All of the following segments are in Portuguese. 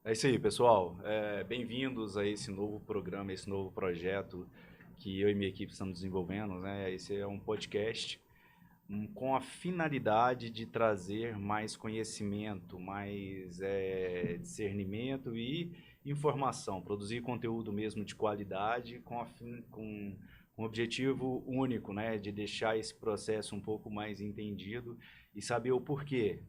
É isso aí, pessoal. Bem-vindos a esse novo programa, esse novo projeto que eu e minha equipe estamos desenvolvendo, né? Esse é um podcast com a finalidade de trazer mais conhecimento, mais discernimento e informação, produzir conteúdo mesmo de qualidade com um objetivo único, né? De deixar esse processo um pouco mais entendido e saber o porquê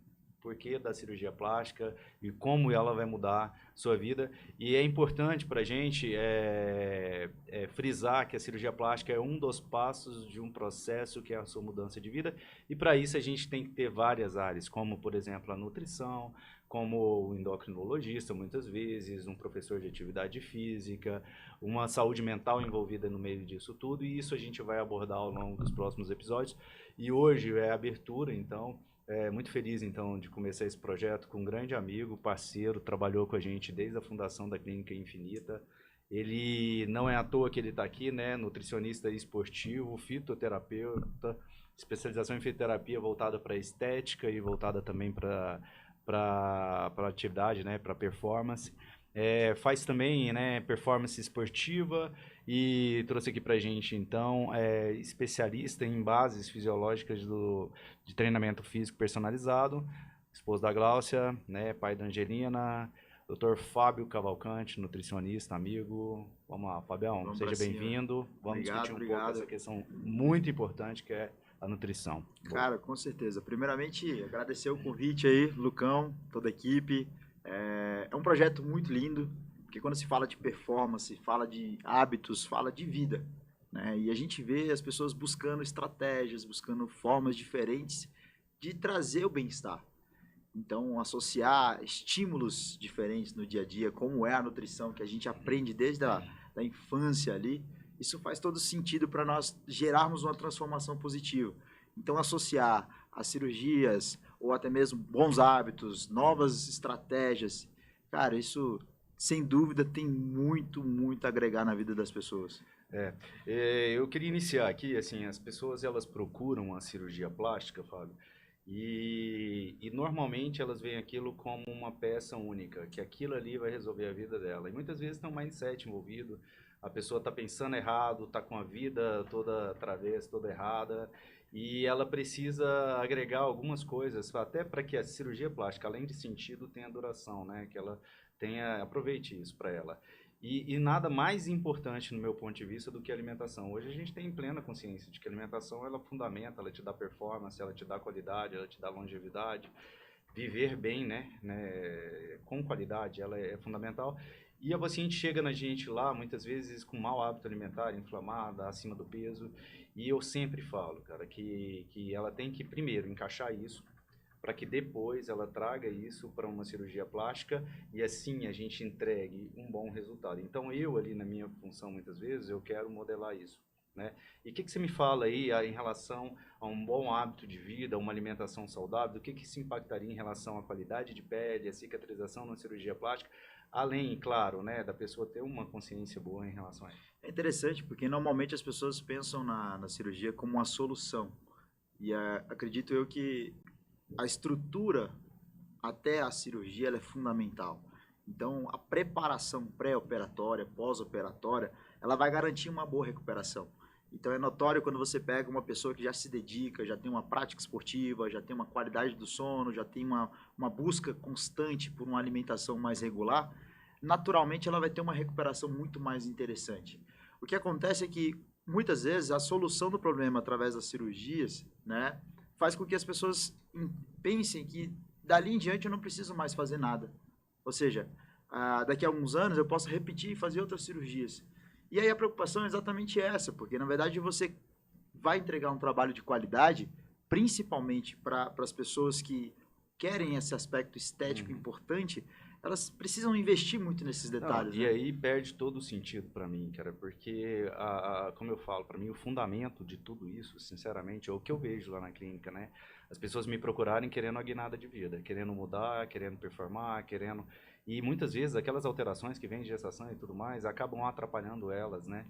da cirurgia plástica e como ela vai mudar sua vida. E é importante para a gente frisar que a cirurgia plástica é um dos passos de um processo que é a sua mudança de vida. E para isso a gente tem que ter várias áreas, como por exemplo a nutrição, como o endocrinologista muitas vezes, um professor de atividade física, uma saúde mental envolvida no meio disso tudo. E isso a gente vai abordar ao longo dos próximos episódios. E hoje é a abertura, então muito feliz, então, de começar esse projeto com um grande amigo, parceiro, trabalhou com a gente desde a fundação da Clínica Infinita. Ele não é à toa que ele está aqui, né? Nutricionista esportivo, fitoterapeuta, especialização em fitoterapia voltada para estética e voltada também para atividade, né? Para performance. Faz também, né, performance esportiva e trouxe aqui pra gente, então, especialista em bases fisiológicas de treinamento físico personalizado, esposo da Gláucia, né, pai da Angelina, Dr. Fábio Cavalcante, nutricionista, amigo. Vamos lá, Fabião, Vamos para seja cima. bem-vindo. Vamos Obrigado, discutir um pouco essa obrigado. questão muito importante que é a nutrição. Boa. Cara, com certeza. Primeiramente, agradecer o convite aí, Lucão, toda a equipe. É um projeto muito lindo, porque quando se fala de performance, fala de hábitos, fala de vida, né? E a gente vê as pessoas buscando estratégias, buscando formas diferentes de trazer o bem-estar. Então, associar estímulos diferentes no dia a dia, como é a nutrição, que a gente aprende desde a da infância ali, isso faz todo sentido para nós gerarmos uma transformação positiva. Então, associar as cirurgias, ou até mesmo bons hábitos, novas estratégias, cara, isso sem dúvida tem muito, muito a agregar na vida das pessoas. É, eu queria iniciar aqui, assim, as pessoas elas procuram a cirurgia plástica, Fábio, e normalmente elas veem aquilo como uma peça única, que aquilo ali vai resolver a vida dela. E muitas vezes tem um mindset envolvido, a pessoa está pensando errado, está com a vida toda travessa, toda errada, e ela precisa agregar algumas coisas, até para que a cirurgia plástica, além de sentido, tenha duração, né? Que ela tenha, aproveite isso para ela. E nada mais importante no meu ponto de vista do que a alimentação. Hoje a gente tem plena consciência de que a alimentação ela fundamenta, ela te dá performance, ela te dá qualidade, ela te dá longevidade. Viver bem, né, com qualidade, ela é fundamental. E a paciente chega na gente lá, muitas vezes com mau hábito alimentar, inflamada, acima do peso. E eu sempre falo, cara, que ela tem que primeiro encaixar isso para que depois ela traga isso para uma cirurgia plástica e assim a gente entregue um bom resultado. Então eu ali na minha função muitas vezes eu quero modelar isso, né? E o que você me fala aí em relação a um bom hábito de vida, uma alimentação saudável, o que isso impactaria em relação à qualidade de pele, a cicatrização na cirurgia plástica, além, claro, né, da pessoa ter uma consciência boa em relação a isso. É interessante porque normalmente as pessoas pensam na cirurgia como uma solução. E acredito eu que a estrutura até a cirurgia ela é fundamental. Então, a preparação pré-operatória, pós-operatória, ela vai garantir uma boa recuperação. Então, é notório quando você pega uma pessoa que já se dedica, já tem uma prática esportiva, já tem uma qualidade do sono, já tem uma busca constante por uma alimentação mais regular, naturalmente ela vai ter uma recuperação muito mais interessante. O que acontece é que, muitas vezes, a solução do problema através das cirurgias, né, faz com que as pessoas pensem que dali em diante eu não preciso mais fazer nada. Ou seja, daqui a alguns anos eu posso repetir e fazer outras cirurgias. E aí a preocupação é exatamente essa, porque na verdade você vai entregar um trabalho de qualidade, principalmente para as pessoas que querem esse aspecto estético Uhum. importante, elas precisam investir muito nesses Não, detalhes, e né? aí perde todo o sentido para mim, cara, porque, como eu falo, para mim o fundamento de tudo isso, sinceramente, é o que eu vejo lá na clínica, né? as pessoas me procurarem querendo a guinada de vida, querendo mudar, querendo performar, querendo... E muitas vezes aquelas alterações que vêm de gestação e tudo mais acabam atrapalhando elas, né?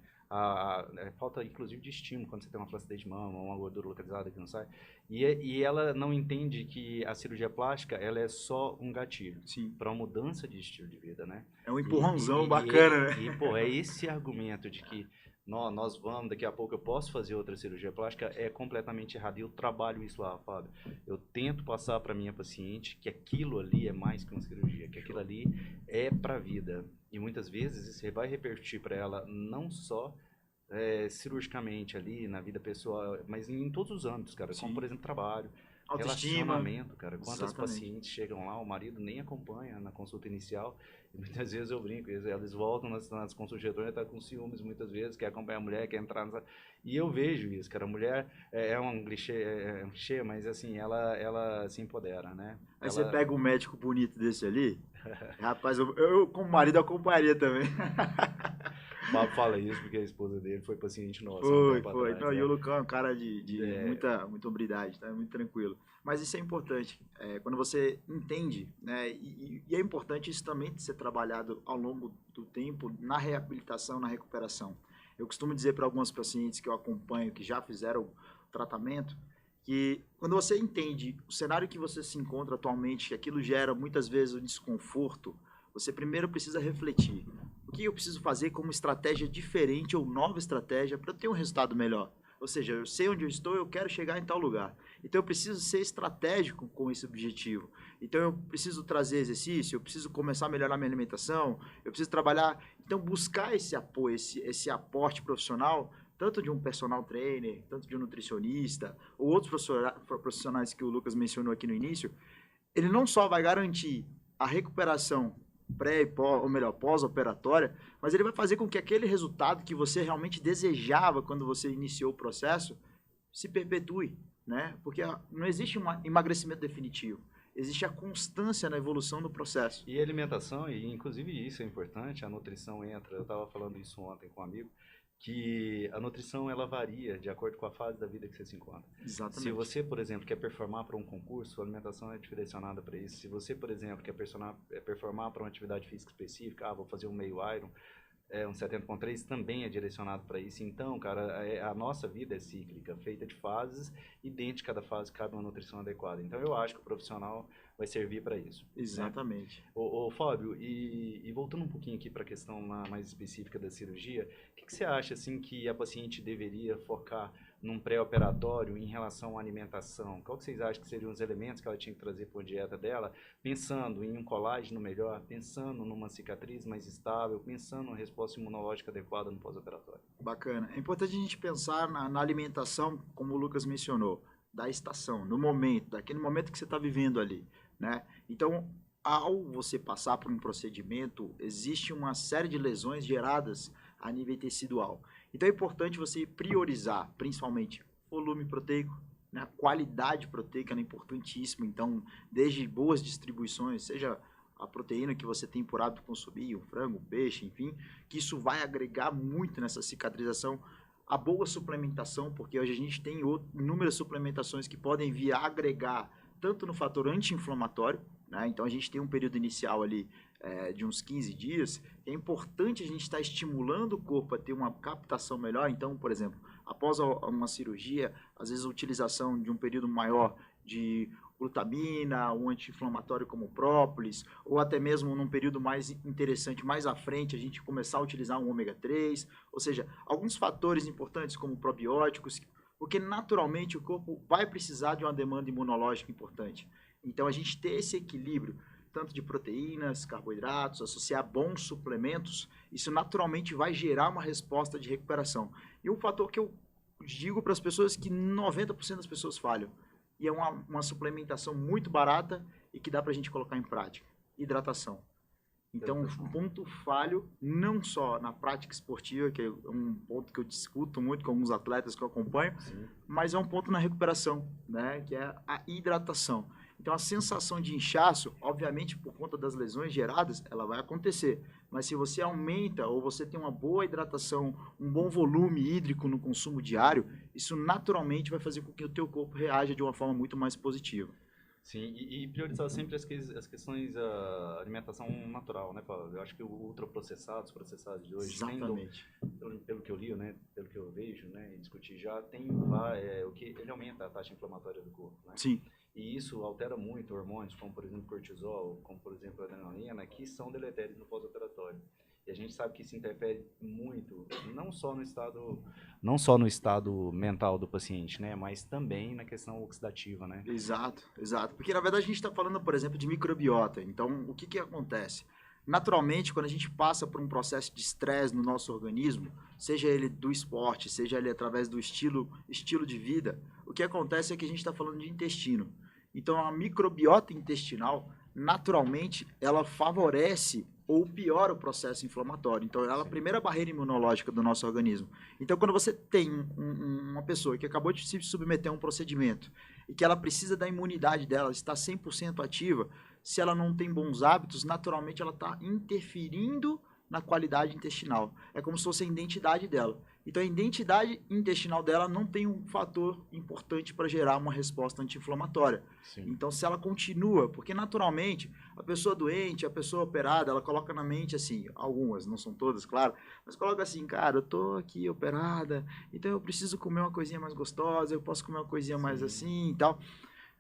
Falta inclusive de estímulo quando você tem uma flacidez de mama, uma gordura localizada que não sai. E ela não entende que a cirurgia plástica ela é só um gatilho Sim. para uma mudança de estilo de vida, né? É um empurrãozão bacana, né? Pô, é esse argumento de que nós vamos, daqui a pouco eu posso fazer outra cirurgia plástica, é completamente errado. E eu trabalho isso lá, Fábio. Eu tento passar para minha paciente que aquilo ali é mais que uma cirurgia, que aquilo ali é para a vida. E muitas vezes isso vai repercutir para ela não só cirurgicamente ali, na vida pessoal, mas em todos os âmbitos, cara. Como, por exemplo, trabalho, autoestima, relacionamento, cara. Quantas exatamente. pacientes chegam lá, o marido nem acompanha na consulta inicial, e muitas vezes eu brinco, eles voltam nas consultas de retorno e tá com ciúmes muitas vezes, quer acompanhar a mulher, quer entrar nessa... E eu vejo isso, cara. A mulher é um clichê, mas assim, ela se empodera, né? Aí você pega um médico bonito desse ali, rapaz, eu como marido acompanharia também. O Pablo fala isso porque a esposa dele foi paciente nossa. Foi. Atrás, não, né? E o Lucão é um cara de muita hombridade, tá? Muito tranquilo. Mas isso é importante, quando você entende, né? E é importante isso também ser trabalhado ao longo do tempo na reabilitação, na recuperação. Eu costumo dizer para alguns pacientes que eu acompanho, que já fizeram o tratamento, que quando você entende o cenário que você se encontra atualmente, que aquilo gera muitas vezes um desconforto, você primeiro precisa refletir. O que eu preciso fazer como estratégia diferente ou nova estratégia para eu ter um resultado melhor? Ou seja, eu sei onde eu estou, eu quero chegar em tal lugar. Então eu preciso ser estratégico com esse objetivo. Então eu preciso trazer exercício, eu preciso começar a melhorar minha alimentação, eu preciso trabalhar. Então buscar esse apoio, esse aporte profissional, tanto de um personal trainer, tanto de um nutricionista, ou outros profissionais que o Lucas mencionou aqui no início, ele não só vai garantir a recuperação pré e pós, ou melhor, pós-operatória, mas ele vai fazer com que aquele resultado que você realmente desejava quando você iniciou o processo se perpetue, né? Porque não existe um emagrecimento definitivo, existe a constância na evolução do processo. E a alimentação, e inclusive isso é importante, a nutrição entra, eu estava falando isso ontem com um amigo, que a nutrição ela varia de acordo com a fase da vida que você se encontra. Exatamente. Se você, por exemplo, quer performar para um concurso, a alimentação é direcionada para isso. Se você, por exemplo, quer performar para uma atividade física específica, vou fazer um meio Iron, um 70.3 também é direcionado para isso. Então, cara, a nossa vida é cíclica, feita de fases, e dentro de cada fase cabe uma nutrição adequada. Então, eu acho que o profissional vai servir para isso. Exatamente. Né? Ô, Fábio, e voltando um pouquinho aqui para a questão mais específica da cirurgia, o que você acha assim que a paciente deveria focar num pré-operatório em relação à alimentação? Qual que vocês acham que seriam os elementos que ela tinha que trazer para a dieta dela, pensando em um colágeno melhor, pensando numa cicatriz mais estável, pensando numa resposta imunológica adequada no pós-operatório? Bacana. É importante a gente pensar na alimentação, como o Lucas mencionou, da estação, no momento, daquele momento que você está vivendo ali, né? Então, ao você passar por um procedimento, existe uma série de lesões geradas a nível tecidual. Então é importante você priorizar, principalmente, volume proteico, né? A qualidade proteica é importantíssima. Então, desde boas distribuições, seja a proteína que você tem por hábito consumir, o frango, o peixe, enfim, que isso vai agregar muito nessa cicatrização. A boa suplementação, porque hoje a gente tem inúmeras suplementações que podem vir a agregar tanto no fator anti-inflamatório, né? Então a gente tem um período inicial ali de uns 15 dias, é importante a gente estar estimulando o corpo a ter uma captação melhor. Então, por exemplo, após uma cirurgia, às vezes a utilização de um período maior de glutamina, um anti-inflamatório como o própolis, ou até mesmo num período mais interessante, mais à frente, a gente começar a utilizar um ômega 3, ou seja, alguns fatores importantes como probióticos, porque naturalmente o corpo vai precisar de uma demanda imunológica importante. Então a gente ter esse equilíbrio, tanto de proteínas, carboidratos, associar bons suplementos, isso naturalmente vai gerar uma resposta de recuperação. E um fator que eu digo para as pessoas que 90% das pessoas falham, e é uma suplementação muito barata e que dá para a gente colocar em prática. Hidratação. Então, um ponto falho, não só na prática esportiva, que é um ponto que eu discuto muito com alguns atletas que eu acompanho, sim, mas é um ponto na recuperação, né? Que é a hidratação. Então, a sensação de inchaço, obviamente, por conta das lesões geradas, ela vai acontecer. Mas se você aumenta ou você tem uma boa hidratação, um bom volume hídrico no consumo diário, isso naturalmente vai fazer com que o teu corpo reaja de uma forma muito mais positiva. Sim, e priorizar sempre as questões da alimentação natural, né, Paulo? Eu acho que o ultraprocessados, os processados de hoje, Exatamente. pelo que eu li, né, pelo que eu vejo, né, e discuti já, o que ele aumenta a taxa inflamatória do corpo, né? Sim. E isso altera muito hormônios, como por exemplo cortisol, como por exemplo adrenalina, que são deletérios no pós-operatório. E a gente sabe que isso interfere muito, não só no estado mental do paciente, né, mas também na questão oxidativa, né? Exato, exato. Porque na verdade a gente está falando, por exemplo, de microbiota. Então, o que que acontece? Naturalmente, quando a gente passa por um processo de estresse no nosso organismo, seja ele do esporte, seja ele através do estilo de vida, o que acontece é que a gente está falando de intestino. Então, a microbiota intestinal, naturalmente, ela favorece ou piora o processo inflamatório. Então, ela é a primeira barreira imunológica do nosso organismo. Então, quando você tem uma pessoa que acabou de se submeter a um procedimento e que ela precisa da imunidade dela estar 100% ativa, se ela não tem bons hábitos, naturalmente ela está interferindo na qualidade intestinal. É como se fosse a identidade dela. Então, a identidade intestinal dela não tem um fator importante para gerar uma resposta anti-inflamatória. Sim. Então, se ela continua, porque naturalmente a pessoa doente, a pessoa operada, ela coloca na mente assim, algumas, não são todas, claro, mas coloca assim, cara, eu tô aqui operada, então eu preciso comer uma coisinha mais gostosa, eu posso comer uma coisinha mais assim e tal.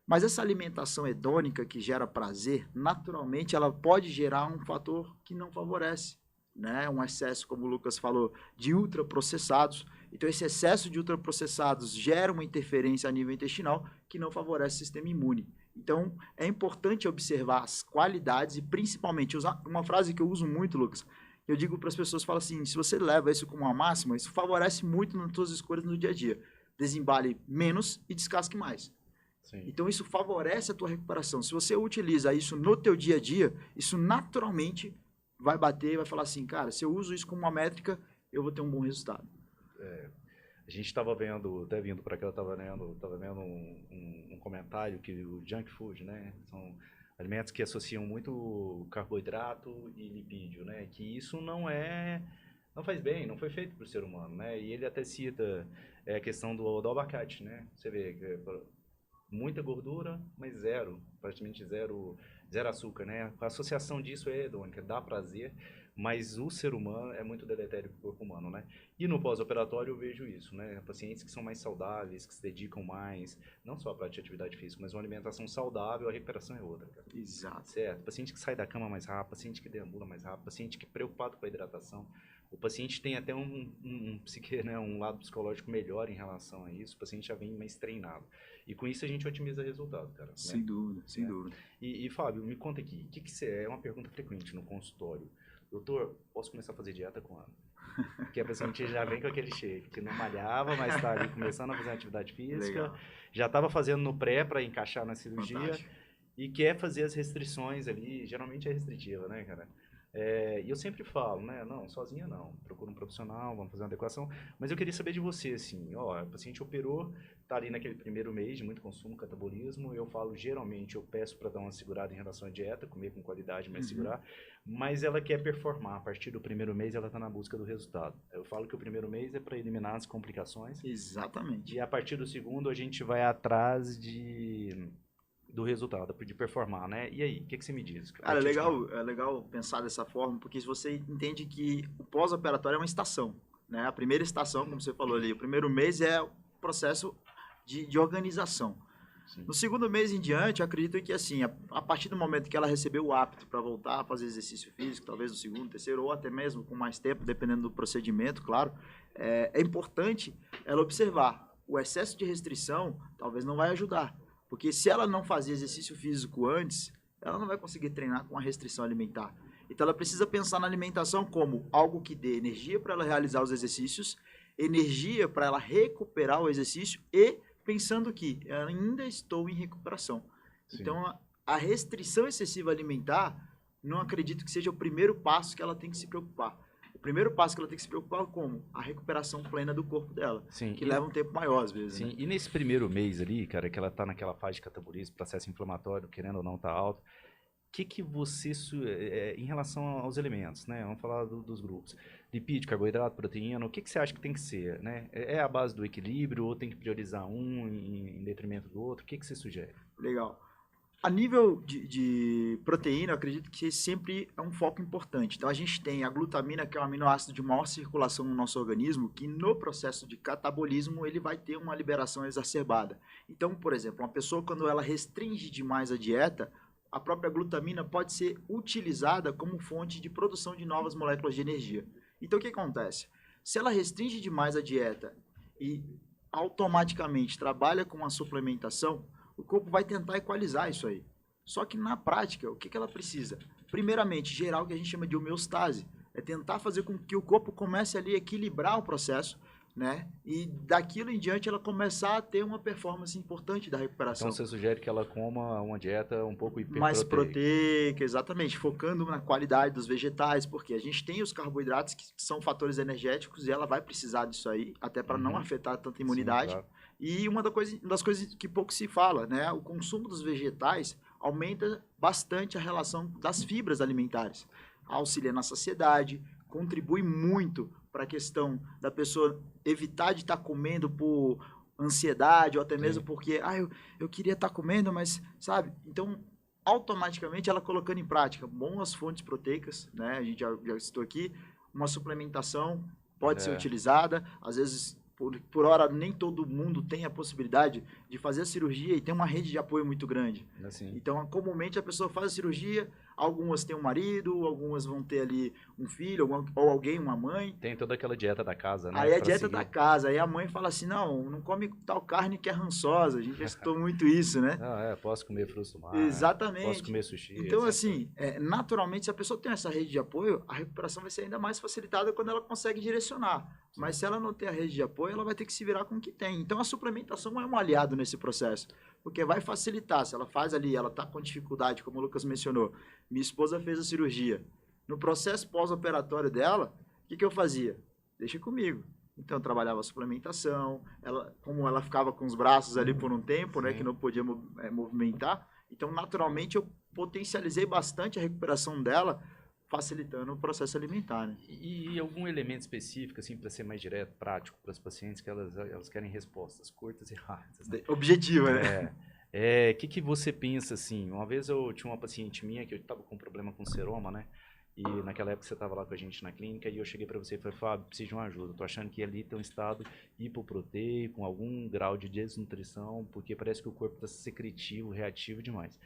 Mas essa alimentação hedônica que gera prazer, naturalmente ela pode gerar um fator que não favorece, né? Um excesso, como o Lucas falou, de ultraprocessados. Então esse excesso de ultraprocessados gera uma interferência a nível intestinal que não favorece o sistema imune. Então é importante observar as qualidades e principalmente usar uma frase que eu uso muito, Lucas. Eu digo para as pessoas, falo assim, se você leva isso como uma máxima, isso favorece muito nas suas escolhas no dia a dia. Desembale menos e descasque mais. Sim. Então isso favorece a tua recuperação. Se você utiliza isso no teu dia a dia, isso naturalmente vai bater e vai falar assim, cara, se eu uso isso como uma métrica, eu vou ter um bom resultado. A gente estava vendo, até vindo para cá, eu estava vendo um comentário que o junk food, né, são alimentos que associam muito carboidrato e lipídio, né, que isso não faz bem, não foi feito para o ser humano, né, e ele até cita a questão do abacate, né, você vê que muita gordura, mas praticamente zero açúcar, né? A associação disso é hedônica, dá prazer, mas o ser humano é muito deletério para o corpo humano, né? E no pós-operatório eu vejo isso, né? Pacientes que são mais saudáveis, que se dedicam mais, não só à prática de atividade física, mas uma alimentação saudável, a recuperação é outra, cara. Exato. Certo? Paciente que sai da cama mais rápido, paciente que deambula mais rápido, paciente que é preocupado com a hidratação. O paciente tem até né, um lado psicológico melhor em relação a isso, o paciente já vem mais treinado. E com isso a gente otimiza resultado, cara. Sem né? dúvida, sem dúvida. E Fábio, me conta aqui, o que você é uma pergunta frequente no consultório. Doutor, posso começar a fazer dieta quando? Porque a paciente já vem com aquele shape, que não malhava, mas está ali começando a fazer atividade física, Legal. já estava fazendo no pré para encaixar na cirurgia. Fantástico. E quer fazer as restrições ali, geralmente é restritiva, né, cara? E eu sempre falo, né, não, sozinha não, procura um profissional, vamos fazer uma adequação, mas eu queria saber de você, assim, ó, o paciente operou, tá ali naquele primeiro mês de muito consumo, catabolismo, eu falo, geralmente, eu peço para dar uma segurada em relação à dieta, comer com qualidade, mas segurar, mas ela quer performar, a partir do primeiro mês ela tá na busca do resultado. Eu falo que o primeiro mês é para eliminar as complicações, Exatamente. e a partir do segundo a gente vai atrás do resultado, de performar, né? E aí, o que você me diz? Cara, é legal pensar dessa forma, porque se você entende que o pós-operatório é uma estação, né? A primeira estação, como você falou ali, o primeiro mês é o processo de organização. Sim. No segundo mês em diante, eu acredito que assim, a partir do momento que ela recebeu o hábito para voltar a fazer exercício físico, talvez no segundo, terceiro, ou até mesmo com mais tempo, dependendo do procedimento, claro, é importante ela observar. O excesso de restrição talvez não vai ajudar. Porque se ela não fazia exercício físico antes, ela não vai conseguir treinar com a restrição alimentar. Então ela precisa pensar na alimentação como algo que dê energia para ela realizar os exercícios, energia para ela recuperar o exercício e pensando que eu ainda estou em recuperação. Sim. Então a restrição excessiva alimentar, não acredito que seja o primeiro passo que ela tem que se preocupar. O primeiro passo que ela tem que se preocupar é como? A recuperação plena do corpo dela, Sim, que leva um tempo maior às vezes, sim, né? e nesse primeiro mês ali, cara, que ela tá naquela fase de catabolismo, processo inflamatório, querendo ou não tá alto, que você, em relação aos elementos, né? Vamos falar dos grupos. Lipídio, carboidrato, proteína, o que você acha que tem que ser, né? É a base do equilíbrio ou tem que priorizar um em detrimento do outro? O que você sugere? Legal. A nível de proteína, eu acredito que sempre é um foco importante. Então, a gente tem a glutamina, que é um aminoácido de maior circulação no nosso organismo, que no processo de catabolismo ele vai ter uma liberação exacerbada. Então, por exemplo, uma pessoa quando ela restringe demais a dieta, a própria glutamina pode ser utilizada como fonte de produção de novas moléculas de energia. Então, o que acontece? Se ela restringe demais a dieta e automaticamente trabalha com uma suplementação, o corpo vai tentar equalizar isso aí. Só que na prática, o que ela precisa? Primeiramente, gerar o que a gente chama de homeostase. É tentar fazer com que o corpo comece ali a equilibrar o processo, né? E daquilo em diante ela começar a ter uma performance importante da Então recuperação. você sugere que ela coma uma dieta um pouco Mais hiperproteica. proteica, exatamente, focando na qualidade dos vegetais, porque a gente tem os carboidratos que são fatores energéticos e ela vai precisar disso aí, até para não afetar tanta Sim, imunidade. claro. E uma das coisas que pouco se fala, né? O consumo dos vegetais aumenta bastante a relação das fibras alimentares, auxilia na saciedade, contribui muito para a questão da pessoa evitar de estar comendo por ansiedade ou até mesmo Sim. porque eu queria estar comendo, mas sabe? Então, automaticamente ela colocando em prática boas fontes proteicas, né? A gente já citou aqui, uma suplementação pode ser É, utilizada, às vezes por hora nem todo mundo tem a possibilidade de fazer a cirurgia e tem uma rede de apoio muito grande. assim. Então, comumente a pessoa faz a cirurgia, algumas têm um marido, algumas vão ter ali um filho, ou alguém, uma mãe. Tem toda aquela dieta da casa, né, Aí a para dieta da seguir. casa, aí a mãe fala assim, não, não come tal carne que é rançosa, a gente já citou muito isso, né? Ah, posso comer frutos do mar, posso Exatamente. comer sushi, Então, etc. assim, naturalmente, se a pessoa tem essa rede de apoio, a recuperação vai ser ainda mais facilitada quando ela consegue direcionar. Mas se ela não tem a rede de apoio, ela vai ter que se virar com o que tem. Então, a suplementação é um aliado nesse processo, porque vai facilitar. Se ela faz ali, ela está com dificuldade, como o Lucas mencionou. Minha esposa fez a cirurgia. No processo pós-operatório dela, o que eu fazia? Deixa comigo. Então, eu trabalhava a suplementação, como ela ficava com os braços ali por um tempo, né, que não podia movimentar, então, naturalmente, eu potencializei bastante a recuperação dela, facilitando o processo alimentar, né? E algum elemento específico, assim, para ser mais direto, prático para as pacientes, que elas querem respostas curtas e rápidas, né? Objetiva, né? Que você pensa, assim, uma vez eu tinha uma paciente minha que eu estava com problema com seroma, né? E naquela época você estava lá com a gente na clínica e eu cheguei para você e falei, Fábio, preciso de uma ajuda. Tô achando que ali tem um estado hipoproteico, com algum grau de desnutrição, porque parece que o corpo está secretivo, reativo demais.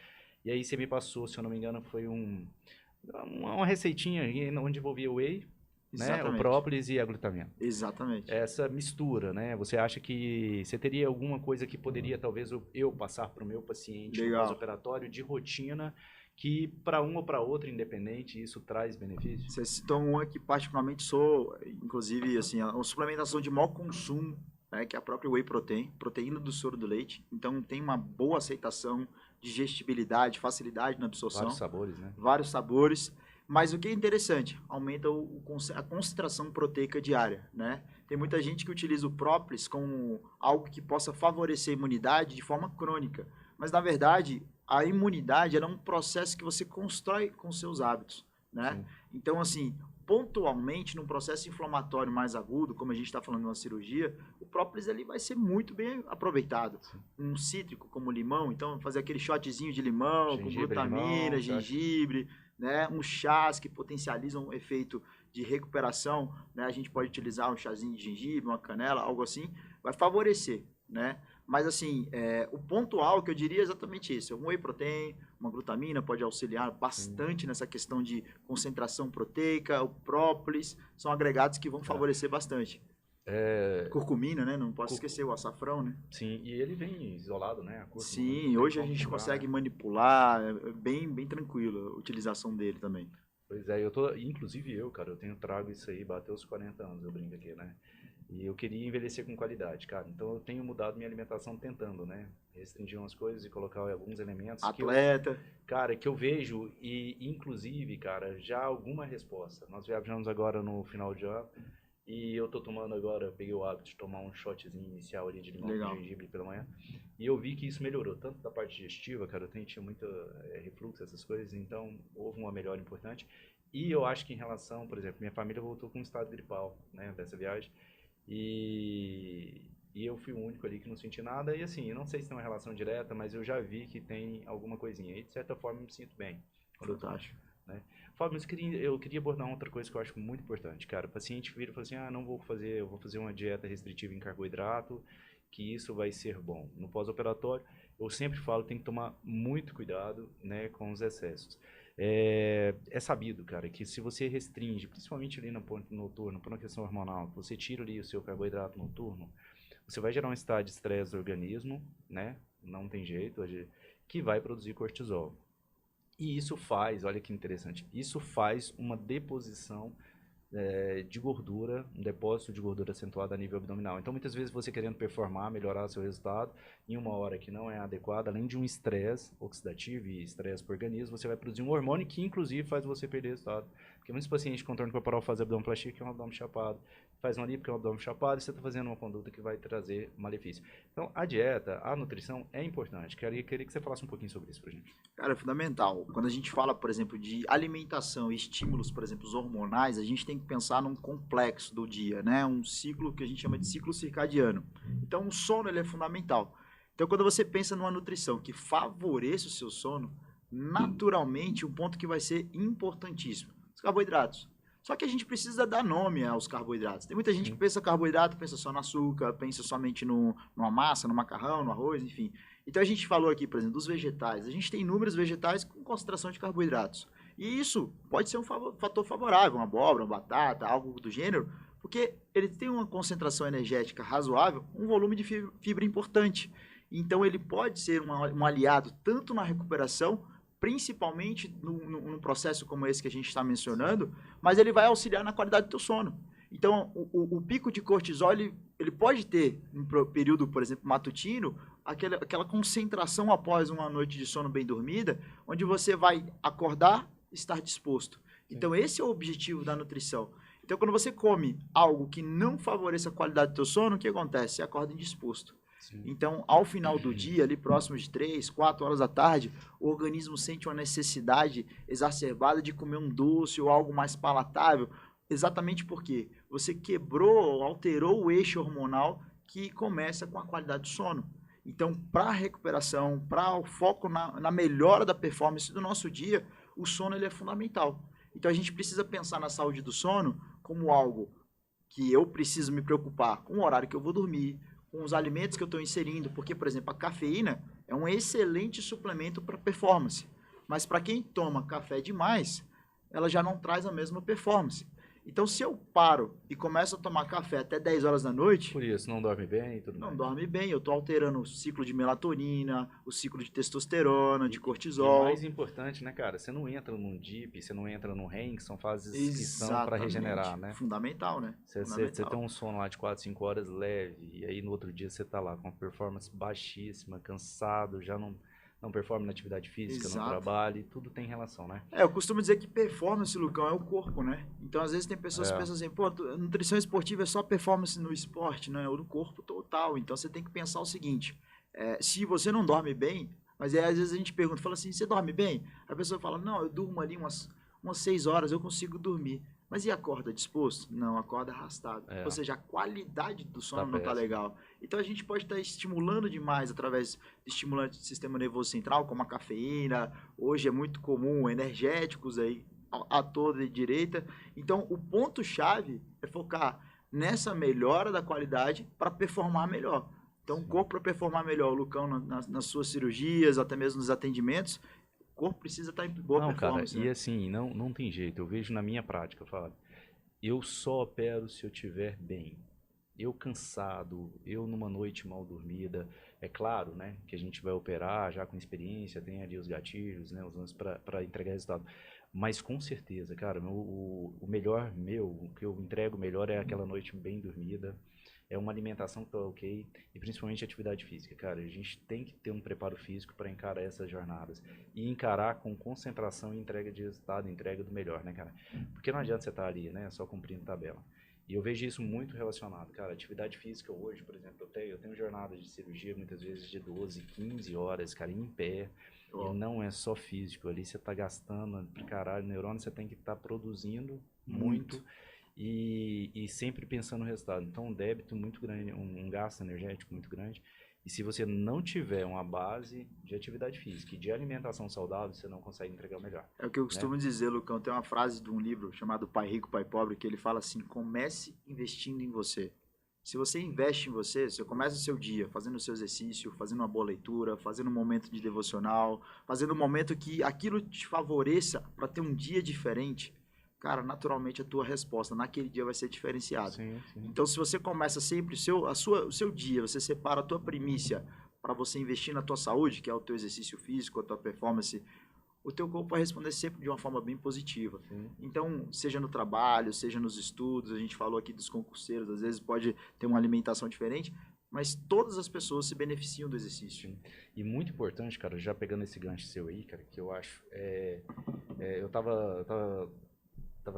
E aí você me passou, se eu não me engano, foi uma receitinha onde envolvia whey, né, o Exatamente. própolis e a glutamina. Exatamente. Essa mistura, né? Você acha que você teria alguma coisa que poderia talvez eu passar para o meu paciente no Legal. pós-operatório de rotina que para um ou para outro, independente, isso traz benefício? Você citou uma que particularmente sou, inclusive, assim, a suplementação de maior consumo, né, que é a própria whey protein, proteína do soro do leite. Então, tem uma boa aceitação, digestibilidade, facilidade na absorção. Vários sabores, né? Vários sabores. Mas o que é interessante, aumenta a concentração proteica diária, né? Tem muita gente que utiliza o própolis como algo que possa favorecer a imunidade de forma crônica. Mas, na verdade, a imunidade é um processo que você constrói com seus hábitos, né? Sim. Então, assim, pontualmente, num processo inflamatório mais agudo, como a gente está falando de uma cirurgia, o própolis ali vai ser muito bem aproveitado. Sim. Um cítrico como limão, então fazer aquele shotzinho de limão, Gengibre, com glutamina, limão, gengibre, né? Um chás que potencializam o efeito de recuperação, né? A gente pode utilizar um chazinho de gengibre, uma canela, algo assim, vai favorecer, né? Mas assim, o pontual que eu diria é exatamente isso, um whey protein, uma glutamina pode auxiliar bastante nessa questão de concentração proteica, o própolis, são agregados que vão favorecer bastante. Curcumina, né? Não posso esquecer o açafrão, né? Sim, e ele vem isolado, né? A cúrcuma, Sim, não tem hoje a como gente comprar, consegue né? manipular, é bem tranquilo a utilização dele também. Pois é, inclusive eu, cara, eu trago isso aí, bateu os 40 anos, eu brinco aqui, né? E eu queria envelhecer com qualidade, cara. Então eu tenho mudado minha alimentação tentando, né? Restringir umas coisas e colocar alguns elementos que eu, Atleta. cara, que eu vejo e, inclusive, cara, já alguma resposta. Nós viajamos agora no final de ano e eu tô tomando agora, peguei o hábito de tomar um shotzinho inicial ali de limão com Legal. gengibre pela manhã. E eu vi que isso melhorou, tanto da parte digestiva, cara, tinha muito refluxo, essas coisas, então houve uma melhora importante. E eu acho que em relação, por exemplo, minha família voltou com um estado gripal, né, dessa viagem. E eu fui o único ali que não senti nada. E assim, eu não sei se tem uma relação direta, mas eu já vi que tem alguma coisinha. E de certa forma eu me sinto bem quando eu tomo, Fantástico. né? Fábio, mas eu queria abordar uma outra coisa que eu acho muito importante, cara. O paciente vira e fala assim, ah, não vou fazer, eu vou fazer uma dieta restritiva em carboidrato, que isso vai ser bom. No pós-operatório, eu sempre falo, tem que tomar muito cuidado, né, com os excessos. É sabido, cara, que se você restringe, principalmente ali no ponto noturno, por uma questão hormonal, você tira ali o seu carboidrato noturno, você vai gerar um estado de estresse do organismo, né? Não tem jeito, que vai produzir cortisol. E isso faz, olha que interessante, isso faz uma deposição de gordura, um depósito de gordura acentuada a nível abdominal. Então, muitas vezes você querendo performar, melhorar seu resultado, em uma hora que não é adequada, além de um estresse oxidativo e estresse para o organismo, você vai produzir um hormônio que, inclusive, faz você perder resultado. Porque muitos pacientes com contorno corporal fazem abdominoplastia, que é um abdômen chapado, faz uma lipo, que é um abdômen chapado, e você está fazendo uma conduta que vai trazer malefício. Então, a dieta, a nutrição é importante. Queria que você falasse um pouquinho sobre isso para gente. Cara, é fundamental. Quando a gente fala, por exemplo, de alimentação e estímulos, por exemplo, os hormonais, a gente tem que pensar num complexo do dia, né? Um ciclo que a gente chama de ciclo circadiano. Então, o sono ele é fundamental. Então, quando você pensa numa nutrição que favoreça o seu sono, naturalmente, um ponto que vai ser importantíssimo, os carboidratos. Só que a gente precisa dar nome aos carboidratos. Tem muita gente que Sim. pensa carboidrato, pensa só no açúcar, pensa somente numa massa, no macarrão, no arroz, enfim. Então a gente falou aqui, por exemplo, dos vegetais. A gente tem inúmeros vegetais com concentração de carboidratos. E isso pode ser um fator favorável, uma abóbora, uma batata, algo do gênero, porque ele tem uma concentração energética razoável, um volume de fibra importante. Então ele pode ser um aliado tanto na recuperação, principalmente num processo como esse que a gente está mencionando, mas ele vai auxiliar na qualidade do teu sono. Então, o pico de cortisol, ele pode ter, um período, por exemplo, matutino, aquela concentração após uma noite de sono bem dormida, onde você vai acordar e estar disposto. Então, esse é o objetivo da nutrição. Então, quando você come algo que não favoreça a qualidade do teu sono, o que acontece? Você acorda indisposto. Sim. Então, ao final do dia, ali próximo de 3, 4 horas da tarde, o organismo sente uma necessidade exacerbada de comer um doce ou algo mais palatável, exatamente porque você quebrou, alterou o eixo hormonal que começa com a qualidade do sono. Então, para a recuperação, para o foco na melhora da performance do nosso dia, o sono ele é fundamental. Então, a gente precisa pensar na saúde do sono como algo que eu preciso me preocupar com o horário que eu vou dormir, com os alimentos que eu estou inserindo, porque, por exemplo, a cafeína é um excelente suplemento para performance. Mas para quem toma café demais, ela já não traz a mesma performance. Então, se eu paro e começo a tomar café até 10 horas da noite, Por isso, não dorme bem e tudo não mais. dorme bem. Eu estou alterando o ciclo de melatonina, o ciclo de testosterona, de E o cortisol. mais importante, né, cara? Você não entra num DIP, você não entra num REM, que são fases que são para regenerar, né? Fundamental, né? Você Fundamental. tem um sono lá de 4, 5 horas leve, e aí no outro dia você tá lá com uma performance baixíssima, cansado, já não performa na atividade física, no Exato. trabalho, e tudo tem relação, né? Eu costumo dizer que performance, Lucão, é o corpo, né? Então, às vezes, tem pessoas que É. pensam assim, pô, nutrição esportiva é só performance no esporte, não é? Ou no corpo total. Então, você tem que pensar o seguinte, se você não dorme bem, mas às vezes a gente pergunta, fala assim, você dorme bem? A pessoa fala, não, eu durmo ali umas 6 horas, eu consigo dormir. Mas e acorda disposto? Não, acorda arrastado. É. Ou seja, a qualidade do sono Tá não está péssimo. legal. Então a gente pode estar estimulando demais através de estimulantes do sistema nervoso central, como a cafeína. Hoje é muito comum energéticos aí à toda e direita. Então o ponto-chave é focar nessa melhora da qualidade para performar melhor. Então, o corpo para performar melhor, o Lucão nas suas cirurgias, até mesmo nos atendimentos, o corpo precisa estar em boa Não, cara, performance. e Né? assim, não tem jeito. Eu vejo na minha prática, Fábio. Eu só opero se eu estiver bem. Eu cansado, eu numa noite mal dormida. É claro, né, que a gente vai operar já com experiência, tem ali os gatilhos, né, os lances para entregar resultado. Mas com certeza, cara, o melhor meu, o que eu entrego melhor é aquela noite bem dormida. é uma alimentação que tá ok, e principalmente atividade física, cara. A gente tem que ter um preparo físico para encarar essas jornadas. E encarar com concentração e entrega de resultado, entrega do melhor, né, cara? Porque não adianta você estar ali, né, só cumprindo tabela. E eu vejo isso muito relacionado, cara. Atividade física hoje, por exemplo, eu tenho jornadas de cirurgia muitas vezes de 12, 15 horas, cara, em pé. E não é só físico, ali você tá gastando pra caralho neurônio, você tem que estar produzindo muito e sempre pensando no resultado. Então, um débito muito grande, um gasto energético muito grande. E se você não tiver uma base de atividade física e de alimentação saudável, você não consegue entregar o melhor. É o que eu Né? costumo dizer, Lucão. Tem uma frase de um livro chamado Pai Rico, Pai Pobre, que ele fala assim: comece investindo em você. Se você investe em você, você começa o seu dia fazendo o seu exercício, fazendo uma boa leitura, fazendo um momento de devocional, fazendo um momento que aquilo te favoreça para ter um dia diferente, cara, naturalmente a tua resposta naquele dia vai ser diferenciada. Sim, sim. Então, se você começa sempre o seu dia, você separa a tua primícia para você investir na tua saúde, que é o teu exercício físico, a tua performance, o teu corpo vai responder sempre de uma forma bem positiva. Sim. Então, seja no trabalho, seja nos estudos, a gente falou aqui dos concurseiros, às vezes pode ter uma alimentação diferente, mas todas as pessoas se beneficiam do exercício. Sim. E muito importante, cara, já pegando esse gancho seu aí, cara, que eu acho, eu tava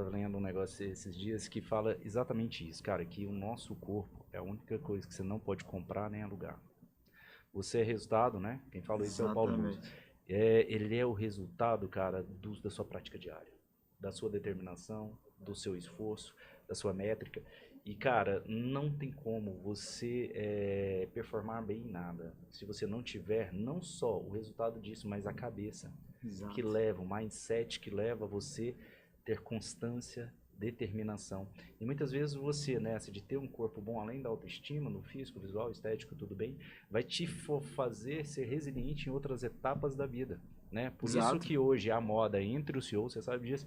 lendo um negócio esses dias que fala exatamente isso, cara, que o nosso corpo é a única coisa que você não pode comprar nem alugar. Você é resultado, né? Quem fala isso é o Paulo Luz. Exatamente. Ele é o resultado, cara, da sua prática diária, da sua determinação, do seu esforço, da sua métrica. E, cara, não tem como você performar bem em nada se você não tiver não só o resultado disso, mas a cabeça Exato. que leva, o mindset que leva você ter constância, determinação. E muitas vezes você, nessa de ter um corpo bom, além da autoestima, no físico, visual, estético, tudo bem, vai te fazer ser resiliente em outras etapas da vida. Né? Por Exato. isso que hoje a moda entre os CEOs, você sabe disso,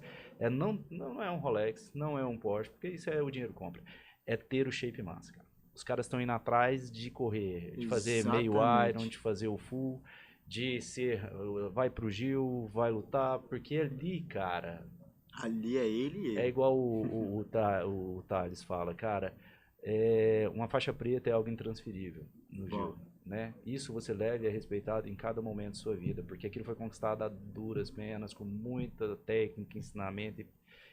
não é um Rolex, não é um Porsche, porque isso é o dinheiro compra. É ter o shape massa, cara. Os caras estão indo atrás de correr, de fazer meio Iron, de fazer o full, de ser, vai pro Gil, vai lutar, porque ali, cara, ali é ele e ele. é igual o Thales fala, cara, uma faixa preta é algo intransferível no Gil, né? Isso você leva e é respeitado em cada momento da sua vida, porque aquilo foi conquistado a duras penas, com muita técnica, ensinamento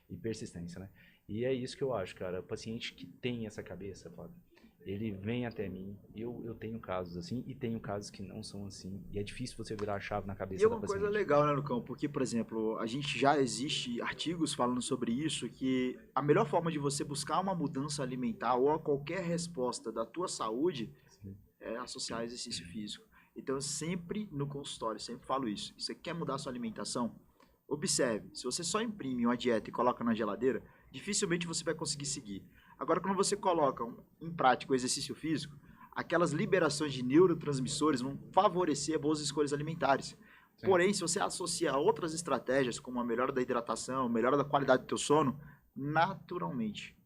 e persistência, né? E é isso que eu acho, cara, o paciente que tem essa cabeça, Fábio, ele vem até mim, eu tenho casos assim, e tenho casos que não são assim, e é difícil você virar a chave na cabeça da paciente. E é uma coisa legal, né, Lucão? Porque, por exemplo, a gente já existe artigos falando sobre isso, que a melhor forma de você buscar uma mudança alimentar ou a qualquer resposta da tua saúde é associar exercício físico. Então, eu sempre no consultório, sempre falo isso. Você quer mudar a sua alimentação? Observe, se você só imprime uma dieta e coloca na geladeira, dificilmente você vai conseguir seguir. Agora, quando você coloca em prática o exercício físico, aquelas liberações de neurotransmissores vão favorecer boas escolhas alimentares. Sim. Porém, se você associa a outras estratégias, como a melhora da hidratação, melhora da qualidade do teu sono, naturalmente,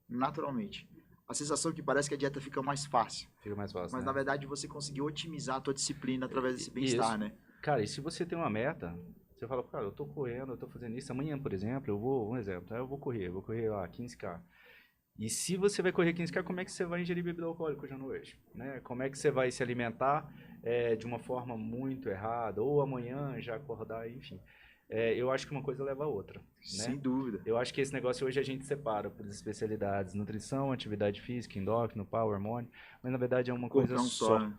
a sensação que parece que a dieta fica mais fácil. Fica mais fácil, mas, né? na verdade, você conseguiu otimizar a tua disciplina através desse bem-estar, né? Cara, e se você tem uma meta, você fala, cara, eu tô correndo, eu tô fazendo isso, amanhã, por exemplo, eu vou correr lá, 15K. E se você vai correr 15K, como é que você vai ingerir bebida alcoólica hoje à noite? Né? Como é que você vai se alimentar de uma forma muito errada? Ou amanhã já acordar, enfim. Eu acho que uma coisa leva a outra. Né? Sem dúvida. Eu acho que esse negócio hoje a gente separa por especialidades. Nutrição, atividade física, endócrino, power, hormônio. Mas na verdade é uma coisa só. Né?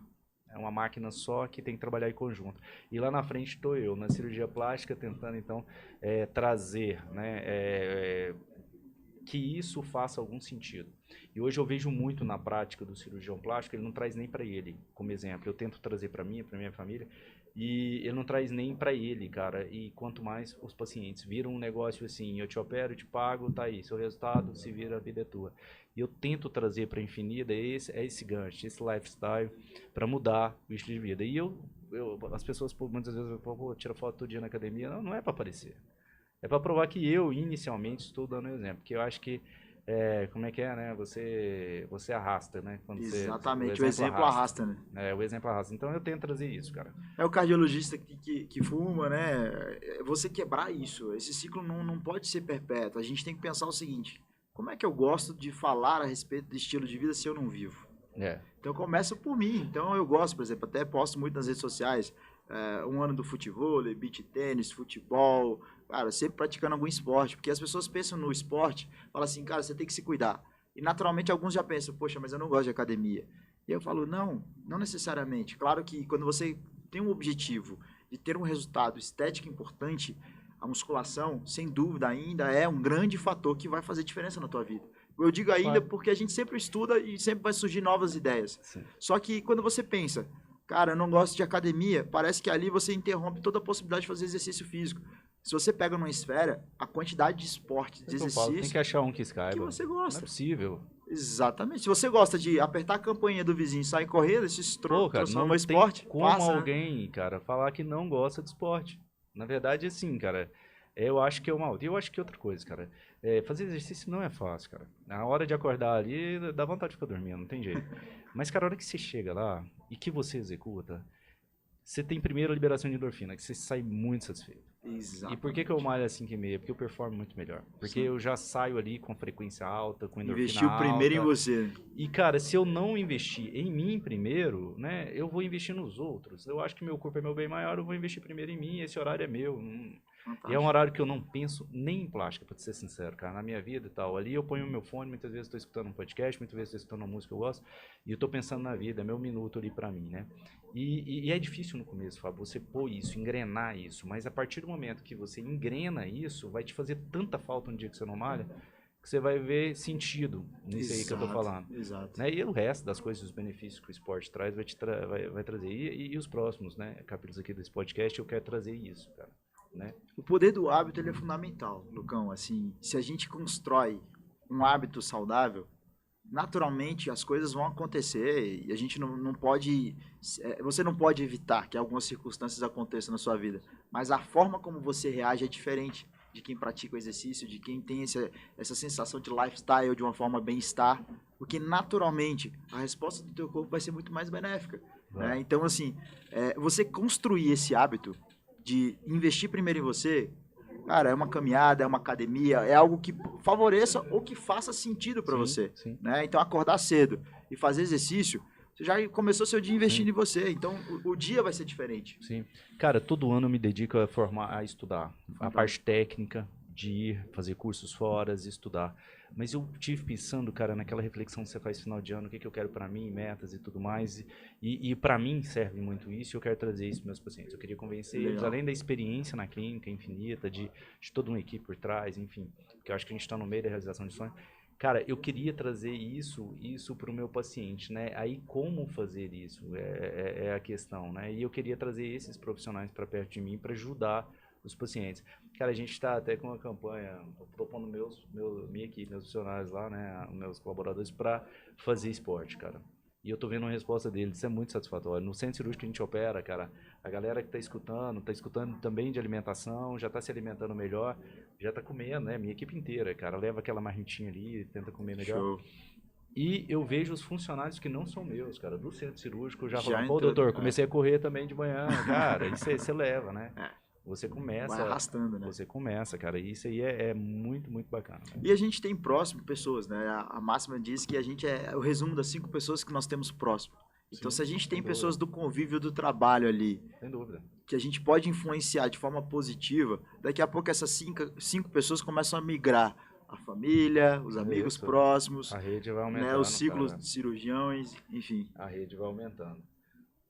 É uma máquina só que tem que trabalhar em conjunto. E lá na frente estou eu, na cirurgia plástica, tentando então trazer, né, que isso faça algum sentido. E hoje eu vejo muito na prática do cirurgião plástico, ele não traz nem para ele, como exemplo. Eu tento trazer para mim, para minha família, e ele não traz nem para ele, cara. E quanto mais os pacientes viram um negócio assim, eu te opero, eu te pago, tá aí, seu resultado, se vira, a vida é tua. E eu tento trazer para a Infinida esse gancho, esse lifestyle, para mudar o estilo de vida. E as pessoas muitas vezes vão tirar foto todo dia na academia, não é para aparecer. É para provar que eu, inicialmente, estou dando exemplo. Porque eu acho que, como é que é, né? Você arrasta, né? Quando exatamente, o exemplo arrasta, né? O exemplo arrasta. Então eu tento trazer isso, cara. É o cardiologista que fuma, né? Você quebrar isso. Esse ciclo não pode ser perpétuo. A gente tem que pensar o seguinte: como é que eu gosto de falar a respeito do estilo de vida se eu não vivo? É. Então eu começo por mim. Então eu gosto, por exemplo, até posto muito nas redes sociais, um ano do futebol, beach tênis, futebol, cara, sempre praticando algum esporte, porque as pessoas pensam no esporte, falam assim, cara, você tem que se cuidar. E naturalmente alguns já pensam, poxa, mas eu não gosto de academia. E eu falo, não necessariamente. Claro que quando você tem um objetivo de ter um resultado estético importante, a musculação, sem dúvida, ainda é um grande fator que vai fazer diferença na tua vida. Eu digo ainda Claro. porque a gente sempre estuda e sempre vai surgir novas ideias. Sim. Só que quando você pensa, cara, eu não gosto de academia, parece que ali você interrompe toda a possibilidade de fazer exercício físico. Se você pega numa esfera, a quantidade de esporte, de É o que eu falo, tem exercício que achar um que que caiba. você Não é gosta. possível. Exatamente. Se você gosta de apertar a campainha do vizinho e sair correndo, esse Pô, cara, transforma não em tem esporte, como passa, né? alguém, cara, falar que não gosta de esporte. Na verdade, assim, cara, eu acho que é uma... Eu acho que é outra coisa, cara. Fazer exercício não é fácil, cara. Na hora de acordar ali, dá vontade de ficar dormindo, não tem jeito. Mas, cara, a hora que você chega lá e que você executa, você tem primeiro a liberação de endorfina, que você sai muito satisfeito. Exatamente. E por que eu malho às 5h30? Porque eu performo muito melhor. Porque Sim. eu já saio ali com frequência alta, com endorfina Investiu primeiro em alta. você. E, cara, se eu não investir em mim primeiro, né, eu vou investir nos outros. Eu acho que meu corpo é meu bem maior, eu vou investir primeiro em mim, esse horário é meu. E é um horário que eu não penso nem em plástica, pra te ser sincero, cara, na minha vida e tal. Ali eu ponho o meu fone, muitas vezes estou escutando um podcast, muitas vezes estou escutando uma música que eu gosto, e eu tô pensando na vida, é meu minuto ali pra mim, né? E é difícil no começo, Fábio, você pôr isso, engrenar isso, mas a partir do momento que você engrena isso, vai te fazer tanta falta no dia que você não malha, que você vai ver sentido nisso aí que eu tô falando. Exato. Né? E o resto das coisas, os benefícios que o esporte traz, vai trazer. E os próximos, né, capítulos aqui desse podcast, eu quero trazer isso, cara. Né? O poder do hábito ele é fundamental, Lucão. Assim, se a gente constrói um hábito saudável, naturalmente as coisas vão acontecer e a gente não pode, você não pode evitar que algumas circunstâncias aconteçam na sua vida, mas a forma como você reage é diferente de quem pratica o exercício, de quem tem essa sensação de lifestyle, de uma forma bem-estar, porque naturalmente a resposta do teu corpo vai ser muito mais benéfica. Né? Então, assim, você construir esse hábito de investir primeiro em você, cara, é uma caminhada, é uma academia, é algo que favoreça ou que faça sentido para você. Sim. Né? Então, acordar cedo e fazer exercício, você já começou seu dia investindo em você. Então, o dia vai ser diferente. Sim. Cara, todo ano eu me dedico a estudar. A parte técnica, de ir fazer cursos fora, estudar. Mas eu tive pensando, cara, naquela reflexão que você faz no final de ano, o que eu quero para mim, metas e tudo mais. E para mim serve muito isso e eu quero trazer isso para meus pacientes. Eu queria convencer eles, além da experiência na clínica infinita, de toda uma equipe por trás, enfim. Porque eu acho que a gente está no meio da realização de sonhos. Cara, eu queria trazer isso para o meu paciente, né? Aí como fazer isso é a questão, né? E eu queria trazer esses profissionais para perto de mim para ajudar os pacientes. Cara, a gente está até com uma campanha, estou pondo minha equipe, meus funcionários lá, né, meus colaboradores, para fazer esporte, cara. E eu tô vendo uma resposta deles, isso é muito satisfatório. No centro cirúrgico que a gente opera, cara, a galera que tá escutando também de alimentação, já tá se alimentando melhor, já tá comendo, né, minha equipe inteira, cara, leva aquela marmitinha ali, tenta comer melhor. Show. E eu vejo os funcionários que não são meus, cara, do centro cirúrgico, já falam, entrou, pô, doutor, comecei a correr também de manhã, cara, isso aí você leva, né? Você começa... Vai arrastando, né? Você começa, cara. E isso aí é muito, muito bacana. Né? E a gente tem próximo pessoas, né? A máxima diz que a gente é o resumo das 5 pessoas que nós temos próximo. Então, Sim, se a gente tem sem pessoas dúvida. do convívio do trabalho ali, Sem dúvida. que a gente pode influenciar de forma positiva, daqui a pouco essas 5 pessoas começam a migrar. A família, os amigos Isso. próximos, A rede vai aumentando, né? Os ciclos cara. de cirurgiões, enfim. A rede vai aumentando.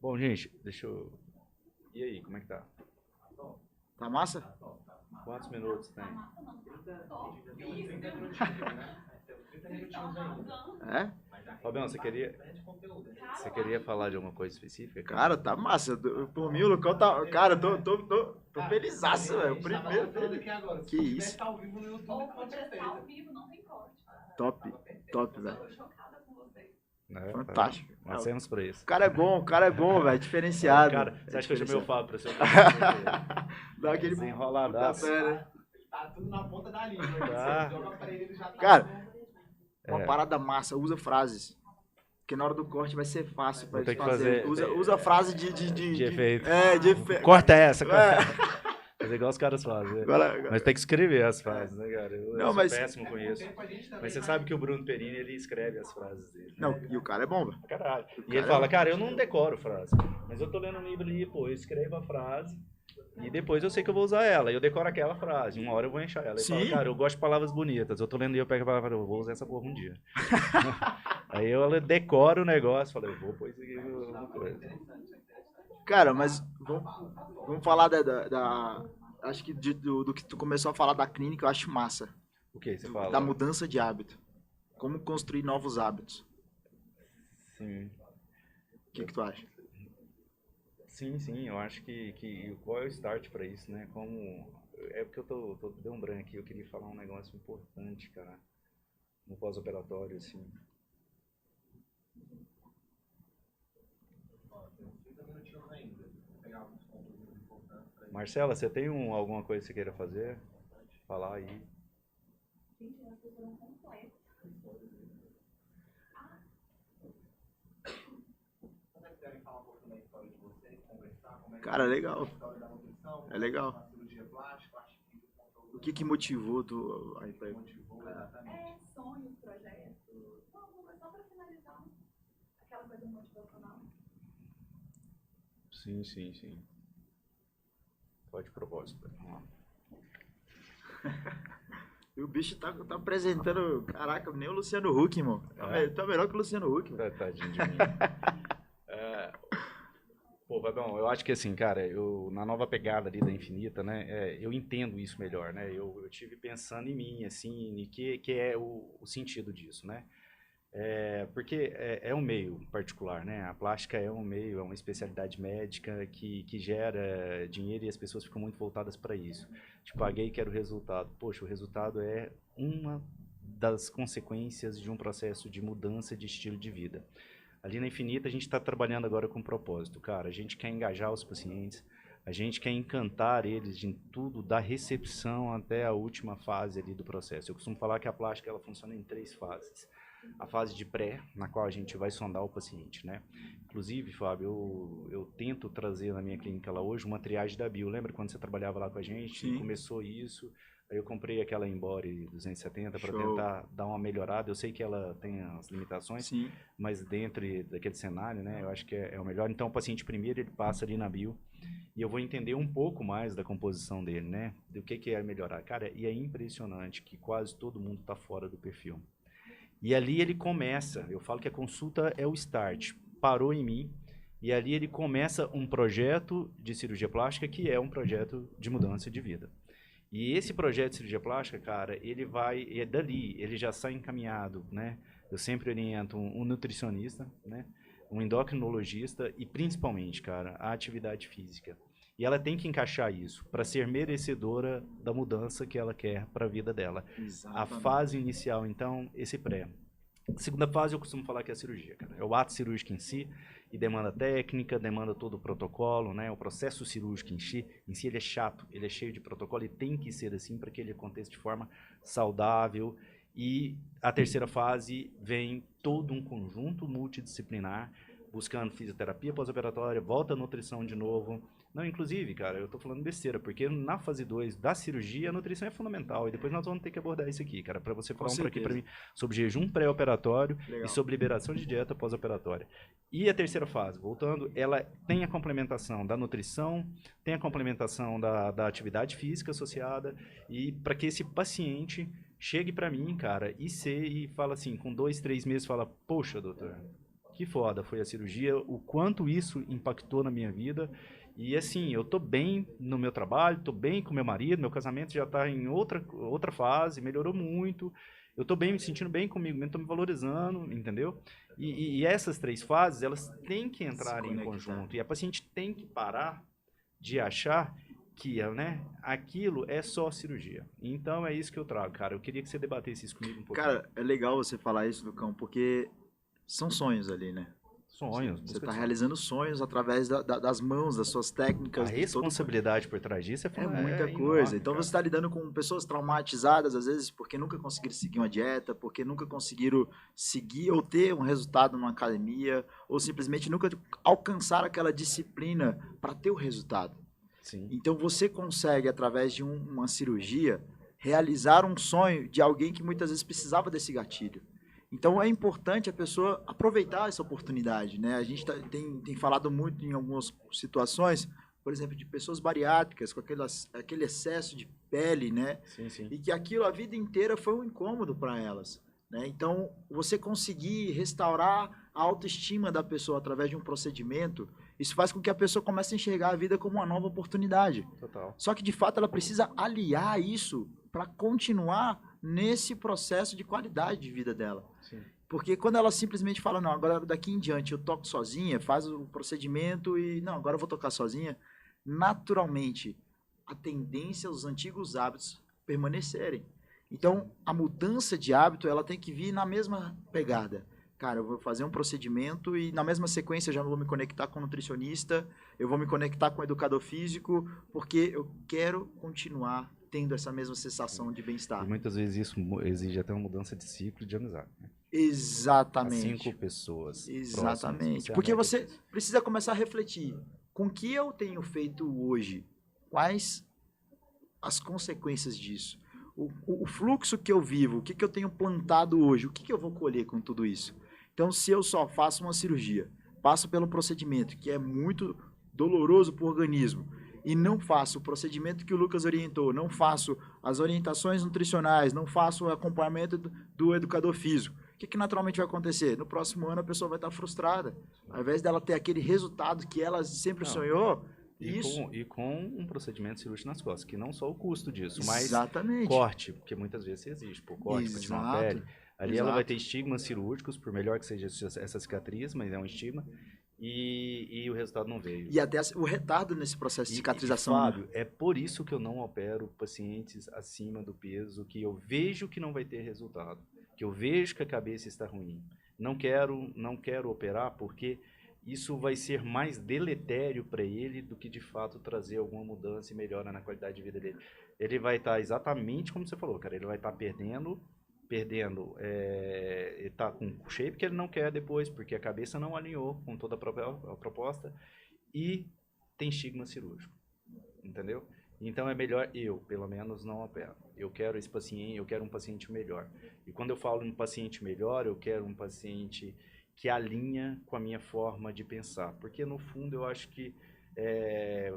Bom, gente, deixa eu... E aí, como é que tá? Tá massa? Quantos minutos tem? É? Fabião, você queria falar de alguma coisa específica? Cara, tá massa. Por mim, o Lucão tá... Cara, tô felizaço, velho. O primeiro dele. Que isso. Ao vivo no YouTube, pode ser feito. Ao vivo não tem corte. Top, velho. Tô chocada com vocês. Né? Fantástico. Nascemos pra isso. O cara é bom, velho. Diferenciado. Cara, você acha que eu chamei o Fábio pra ser Dá aquele desenroladaço? pontapé, né? Tá tudo na ponta da língua. Tá. Você joga pra ele já tá. Cara, uma parada massa. Usa frases. Porque na hora do corte vai ser fácil pra Vou ter eles que fazer. fazer- Usa frase de De efeito. de efeito. Corta essa, corta. É. Fazer igual os caras fazem, né? Agora, Mas tem que escrever as frases, né, cara? Eu Não, sou mas- péssimo com isso. Mas você sabe que o Bruno Perini, ele escreve as frases dele. Não, né? e o cara é bom, velho. Caralho. E cara ele fala, cara, eu não decoro frase, mas eu tô lendo um livro ali, pô, eu escrevo a frase e depois eu sei que eu vou usar ela. Eu decoro aquela frase, uma hora eu vou encher ela. Ele fala, Sim. cara, eu gosto de palavras bonitas. Eu tô lendo e eu pego a palavra, eu vou usar essa porra um dia. Aí eu decoro o negócio, falo, eu vou pôr isso aqui no coisa. Cara, mas vamos falar acho que do que tu começou a falar da clínica, eu acho massa. O que você fala? Da mudança de hábito. Como construir novos hábitos. Sim. O que tu acha? Sim, eu acho que qual é o start pra isso, né? Como é porque eu tô deu um branco aqui, eu queria falar um negócio importante, cara, no pós-operatório, assim. Marcela, você tem alguma coisa que você queira fazer? Falar aí. Gente, elas foram completas. Cara, legal. É legal. O que motivou tu aí pra... Sonhos, projetos. Não, só pra finalizar. Aquela coisa motivacional. Sim. Pode propósito. Vamos lá. E o bicho tá apresentando... Caraca, nem o Luciano Huck, irmão. Tá melhor que o Luciano Huck, velho. Tadinho de mim. Pô, Fabão, eu acho que assim, cara, na nova pegada ali da Infinita, né, eu entendo isso melhor, né, eu tive pensando em mim, assim, em que é o sentido disso, né, porque é um meio particular, né, a plástica é um meio, é uma especialidade médica que gera dinheiro e as pessoas ficam muito voltadas para isso. Te paguei, quero o resultado. Poxa, o resultado é uma das consequências de um processo de mudança de estilo de vida. Ali na Infinita a gente está trabalhando agora com propósito, cara. A gente quer engajar os pacientes, a gente quer encantar eles em tudo, da recepção até a última fase ali do processo. Eu costumo falar que a plástica ela funciona em 3 fases. A fase de pré, na qual a gente vai sondar o paciente, né? Inclusive, Fábio, eu tento trazer na minha clínica lá hoje uma triagem da bio. Lembra quando você trabalhava lá com a gente? Sim. Começou isso. Aí eu comprei aquela Embody 270 para Show. tentar dar uma melhorada. Eu sei que ela tem as limitações, Sim. mas dentro daquele cenário, né, eu acho que é o melhor. Então, o paciente primeiro, ele passa ali na bio e eu vou entender um pouco mais da composição dele, né, do que é melhorar. Cara, e é impressionante que quase todo mundo está fora do perfil. E ali ele começa, eu falo que a consulta é o start, parou em mim, e ali ele começa um projeto de cirurgia plástica que é um projeto de mudança de vida. E esse projeto de cirurgia plástica, cara, dali, ele já sai encaminhado, né? Eu sempre oriento um nutricionista, né? Um endocrinologista e principalmente, cara, a atividade física. E ela tem que encaixar isso para ser merecedora da mudança que ela quer para a vida dela. Exatamente. A fase inicial, então, esse pré. A segunda fase eu costumo falar que é a cirurgia, cara. É o ato cirúrgico em si, e demanda técnica, demanda todo o protocolo, né? O processo cirúrgico em si ele é chato, ele é cheio de protocolo e tem que ser assim para que ele aconteça de forma saudável. E a terceira fase vem todo um conjunto multidisciplinar, buscando fisioterapia pós-operatória, volta à nutrição de novo. Não, inclusive, cara, eu tô falando besteira, porque na fase 2 da cirurgia, a nutrição é fundamental. E depois nós vamos ter que abordar isso aqui, cara, para você falar um pouquinho para mim sobre jejum pré-operatório e sobre liberação de dieta pós-operatória. E a terceira fase, voltando, ela tem a complementação da nutrição, tem a complementação da atividade física associada, e para que esse paciente chegue para mim, cara, e fala assim, com 2, 3 meses, fala, poxa, doutor, que foda foi a cirurgia, o quanto isso impactou na minha vida. E assim, eu tô bem no meu trabalho, tô bem com meu marido, meu casamento já tá em outra fase, melhorou muito. Eu tô bem, me sentindo bem comigo mesmo, tô me valorizando, entendeu? E essas 3 fases, elas têm que entrar em conjunto. E a paciente tem que parar de achar que, né, aquilo é só cirurgia. Então é isso que eu trago, cara. Eu queria que você debatesse isso comigo um pouquinho. Cara, é legal você falar isso, Lucão, porque são sonhos ali, né? Sonhos. Você está realizando sonhos através das mãos, das suas técnicas. A responsabilidade por trás disso é muita coisa. Enorme, então cara. você está lidando com pessoas traumatizadas, às vezes, porque nunca conseguiram seguir uma dieta, porque nunca conseguiram seguir ou ter um resultado numa academia, ou simplesmente nunca alcançaram aquela disciplina para ter o resultado. Sim. Então você consegue, através de uma cirurgia, realizar um sonho de alguém que muitas vezes precisava desse gatilho. Então é importante a pessoa aproveitar essa oportunidade, né? A gente tem falado muito em algumas situações, por exemplo, de pessoas bariátricas com aquele excesso de pele, né? Sim, sim. E que aquilo a vida inteira foi um incômodo para elas, né? Então você conseguir restaurar a autoestima da pessoa através de um procedimento, isso faz com que a pessoa comece a enxergar a vida como uma nova oportunidade. Total. Só que de fato ela precisa aliar isso para continuar nesse processo de qualidade de vida dela. Sim. Porque quando ela simplesmente fala, não, agora daqui em diante eu toco sozinha, faz o procedimento e, não, agora eu vou tocar sozinha, naturalmente a tendência aos antigos hábitos permanecerem. Então, a mudança de hábito, ela tem que vir na mesma pegada. Cara, eu vou fazer um procedimento e na mesma sequência eu já vou me conectar com o nutricionista, eu vou me conectar com o educador físico, porque eu quero continuar tendo essa mesma sensação de E bem-estar. muitas vezes isso exige até uma mudança de ciclo de amizade. Né? As Exatamente. 5 pessoas Exatamente. próximas, Porque a média você disso. precisa começar a refletir com o que eu tenho feito hoje, quais as consequências disso, o fluxo que eu vivo, o que eu tenho plantado hoje, o que eu vou colher com tudo isso. Então, se eu só faço uma cirurgia, passo pelo procedimento, que é muito doloroso para o organismo, e não faço o procedimento que o Lucas orientou, não faço as orientações nutricionais, não faço o acompanhamento do educador físico, o que naturalmente vai acontecer? No próximo ano a pessoa vai estar frustrada. Ao invés dela ter aquele resultado que ela sempre Não, sonhou, e com um procedimento cirúrgico nas costas, que não só o custo disso, mas exatamente. Corte, porque muitas vezes existe, corte para tirar uma Exato. pele. Ali ela vai ter estigmas cirúrgicos, por melhor que seja essa cicatriz, mas é um estigma, e o resultado não veio. E até o retardo nesse processo de cicatrização. Fábio, é por isso que eu não opero pacientes acima do peso, que eu vejo que não vai ter resultado, que eu vejo que a cabeça está ruim. Não quero operar porque isso vai ser mais deletério para ele do que de fato trazer alguma mudança e melhora na qualidade de vida dele. Ele vai estar exatamente como você falou, cara, ele vai estar perdendo, ele tá com o shape que ele não quer depois, porque a cabeça não alinhou com toda a proposta e tem estigma cirúrgico, entendeu? Então é melhor pelo menos, não opero. Eu quero esse paciente, eu quero um paciente melhor. E quando eu falo em paciente melhor, eu quero um paciente que alinha com a minha forma de pensar, porque no fundo eu acho que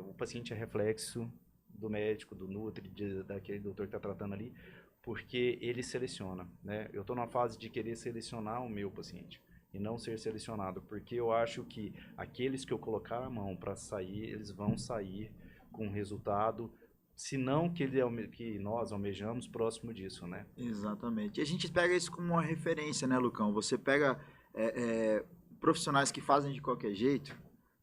o paciente é reflexo do médico, do nutri, daquele doutor que está tratando ali, porque ele seleciona, né? Eu estou numa fase de querer selecionar o meu paciente e não ser selecionado, porque eu acho que aqueles que eu colocar a mão para sair, eles vão sair com um resultado, se não que nós almejamos próximo disso, né? Exatamente. E a gente pega isso como uma referência, né, Lucão? Você pega profissionais que fazem de qualquer jeito,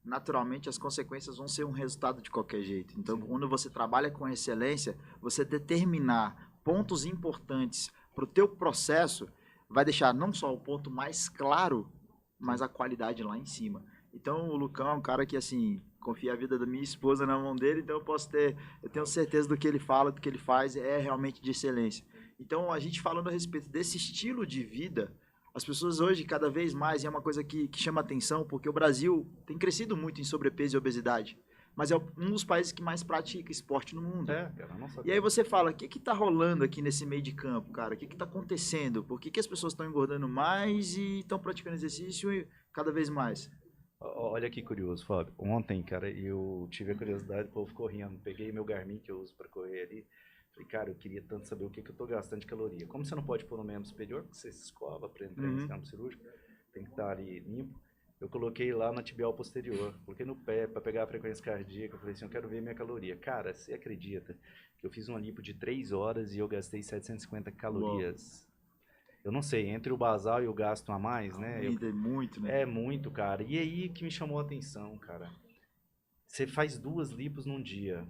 naturalmente as consequências vão ser um resultado de qualquer jeito. Então, Sim. quando você trabalha com excelência, você determinar pontos importantes para o teu processo vai deixar não só o ponto mais claro, mas a qualidade lá em cima. Então, o Lucão é um cara que, assim, confia a vida da minha esposa na mão dele, então eu tenho certeza do que ele fala, do que ele faz, é realmente de excelência. Então, a gente falando a respeito desse estilo de vida, as pessoas hoje, cada vez mais, e é uma coisa que chama atenção, porque o Brasil tem crescido muito em sobrepeso e obesidade, mas é um dos países que mais pratica esporte no mundo. Cara, não sabia. E aí você fala, o que tá rolando aqui nesse meio de campo, cara? O que tá acontecendo? Por que as pessoas estão engordando mais e estão praticando exercício cada vez mais? Olha que curioso, Fábio. Ontem, cara, eu tive a curiosidade, o povo correndo. Peguei meu Garmin que eu uso para correr ali. Falei, cara, eu queria tanto saber o que eu tô gastando de caloria. Como você não pode pôr no membro superior, porque você se escova para entrar nesse campo cirúrgico, tem que estar ali limpo. Eu coloquei lá na tibial posterior, coloquei no pé para pegar a frequência cardíaca. Eu falei assim, eu quero ver minha caloria. Cara, você acredita que eu fiz uma lipo de 3 horas e eu gastei 750 calorias? Uou. Eu não sei, entre o basal e o gasto a mais, né? É muito, né? É muito, cara. E aí que me chamou a atenção, cara. Você faz 2 lipos num dia.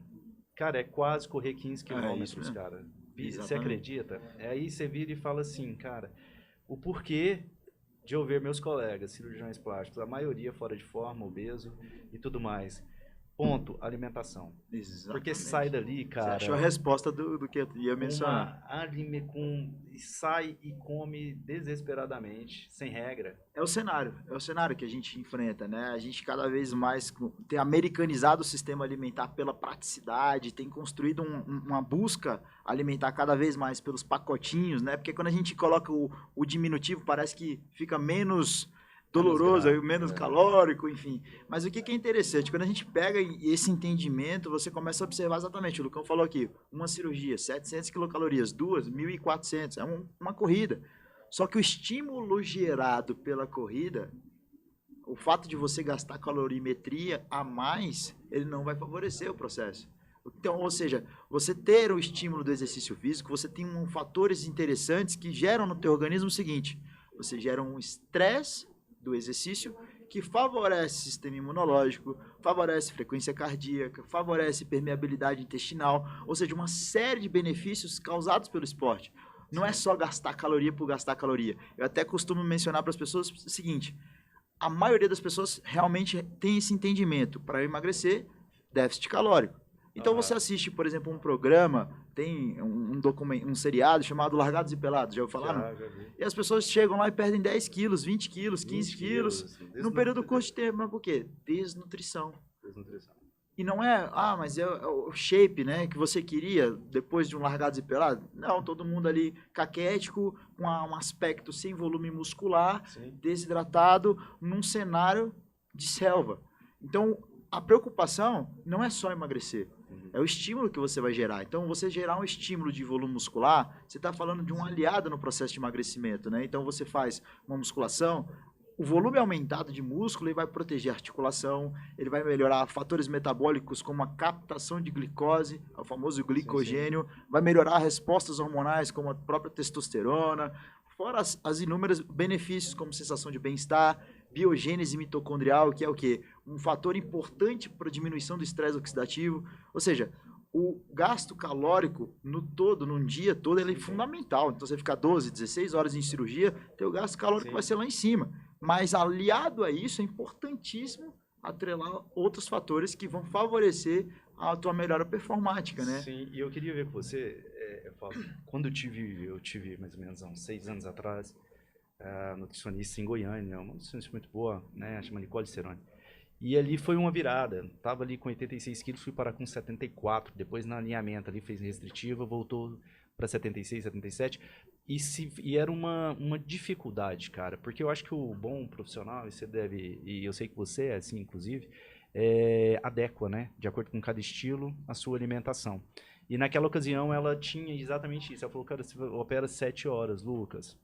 Cara, é quase correr 15 quilômetros, cara. Você acredita? Aí você vira e fala assim, cara, o porquê de eu ver meus colegas, cirurgiões plásticos, a maioria fora de forma, obeso e tudo mais. Ponto, alimentação. Exatamente. Porque sai dali, Você cara, achou a resposta do que eu ia mencionar. sai e come desesperadamente, sem regra. É o cenário que a gente enfrenta, né? A gente cada vez mais tem americanizado o sistema alimentar pela praticidade, tem construído uma busca alimentar cada vez mais pelos pacotinhos, né? Porque quando a gente coloca o diminutivo, parece que fica menos doloroso, menos calórico, enfim. Mas o que é interessante, quando a gente pega esse entendimento, você começa a observar exatamente, o Lucão falou aqui, uma cirurgia, 700 quilocalorias, 1.400, é uma corrida. Só que o estímulo gerado pela corrida, o fato de você gastar calorimetria a mais, ele não vai favorecer o processo. Então, ou seja, você ter o estímulo do exercício físico, você tem fatores interessantes que geram no teu organismo o seguinte, você gera um estresse do exercício que favorece o sistema imunológico, favorece frequência cardíaca, favorece permeabilidade intestinal, ou seja, uma série de benefícios causados pelo esporte. Não é só gastar caloria por gastar caloria. Eu até costumo mencionar para as pessoas o seguinte, a maioria das pessoas realmente tem esse entendimento. Para emagrecer, déficit calórico. Então você assiste, por exemplo, um programa, tem um seriado chamado Largados e Pelados, já ouviu falar? Já vi. E as pessoas chegam lá e perdem 10 quilos, 20 quilos, 15 quilos, num período curto de tempo. Mas por quê? Desnutrição. E não é, mas é o shape, né, que você queria depois de um Largados e Pelados. Não, todo mundo ali caquético, com um aspecto sem volume muscular, desidratado, num cenário de selva. Então, a preocupação não é só emagrecer, é o estímulo que você vai gerar. Então, você gerar um estímulo de volume muscular, você está falando de um aliado no processo de emagrecimento, né? Então, você faz uma musculação, o volume aumentado de músculo ele vai proteger a articulação, ele vai melhorar fatores metabólicos como a captação de glicose, o famoso glicogênio, vai melhorar respostas hormonais como a própria testosterona, fora as inúmeros benefícios como sensação de bem-estar, biogênese mitocondrial, que é o quê? Um fator importante para a diminuição do estresse oxidativo. Ou seja, o gasto calórico num dia todo, ele é fundamental. Então, você ficar 12, 16 horas em cirurgia, teu gasto calórico vai ser lá em cima. Mas aliado a isso, é importantíssimo atrelar outros fatores que vão favorecer a tua melhora performática, né? Sim, e eu queria ver com você, Fábio, quando eu tive mais ou menos há uns 6 anos atrás, nutricionista em Goiânia, uma nutricionista muito boa, né, chama Nicole Ceroni. E ali foi uma virada, tava ali com 86 quilos, fui parar com 74, depois no alinhamento ali fez restritiva, voltou para 76, 77, e era uma dificuldade, cara, porque eu acho que o bom profissional, e eu sei que você é assim, inclusive, adequa, né, de acordo com cada estilo, a sua alimentação. E naquela ocasião ela tinha exatamente isso, ela falou, cara, você opera 7 horas, Lucas.